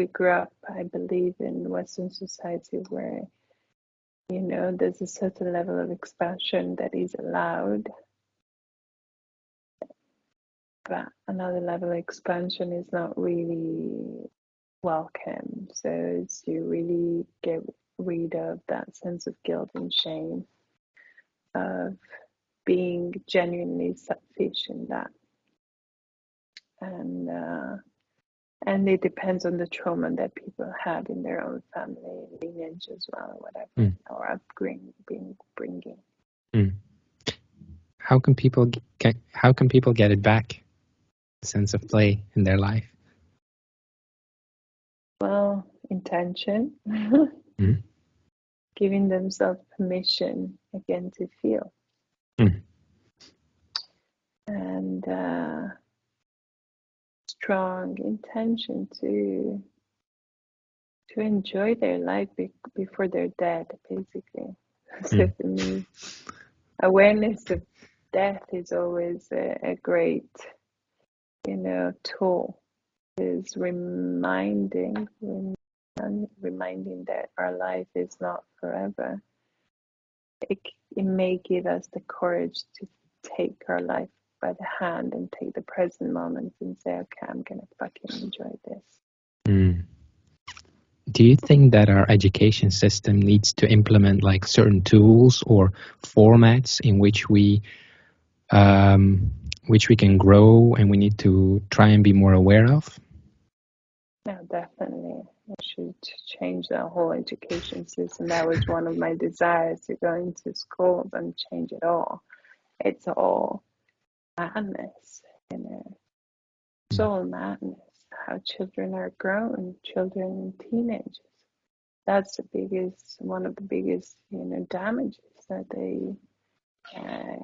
grew up, I believe, in Western society where, there's a certain level of expansion that is allowed, but another level of expansion is not really welcome. So it's to really get rid of that sense of guilt and shame of being genuinely selfish in that. And it depends on the trauma that people had in their own family lineage as well, or whatever, or upbringing. How can people get it back? A sense of play in their life. Well, intention, giving themselves permission again to feel, and strong intention to enjoy their life before they're dead, basically. So for me, awareness of death is always a great, tool. Is reminding that our life is not forever. It may give us the courage to take our life by the hand and take the present moment and say, okay, I'm gonna fucking enjoy this. Do you think that our education system needs to implement like certain tools or formats in which we can grow and we need to try and be more aware of? Yeah, definitely. I should change the whole education system. That was one of my desires, to go into schools and change it all. It's all madness, It's all madness. How children are grown, children and teenagers. That's one of the biggest, damages that they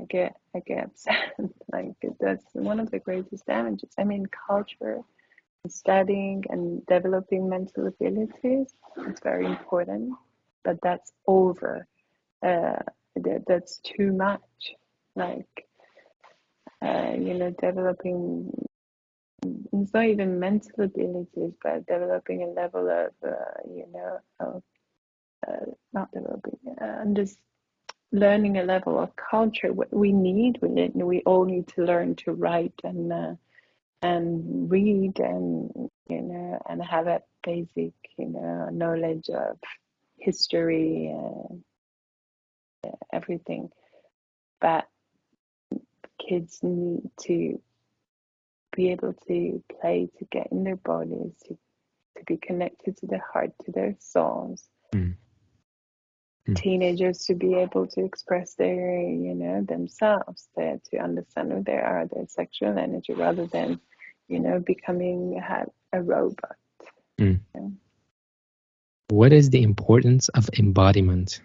get upset. Like, that's one of the greatest damages. I mean, culture, studying and developing mental abilities is very important, but that's over. That's too much. Like, developing, it's not even mental abilities, but developing a level of, not developing, just learning a level of culture. What we all need to learn to write and read and and have a basic knowledge of history and everything. But kids need to be able to play, to get in their bodies, to be connected to their heart, to their souls. Teenagers to be able to express their themselves, to understand who they are, their sexual energy, rather than becoming a robot. What is the importance of embodiment?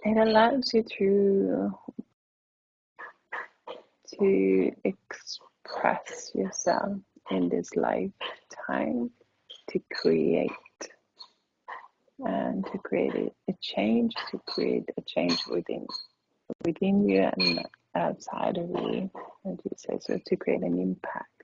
It allows you to express yourself in this lifetime time to create, and to create a change, to create a change within you and outside of you, as you say, so to create an impact.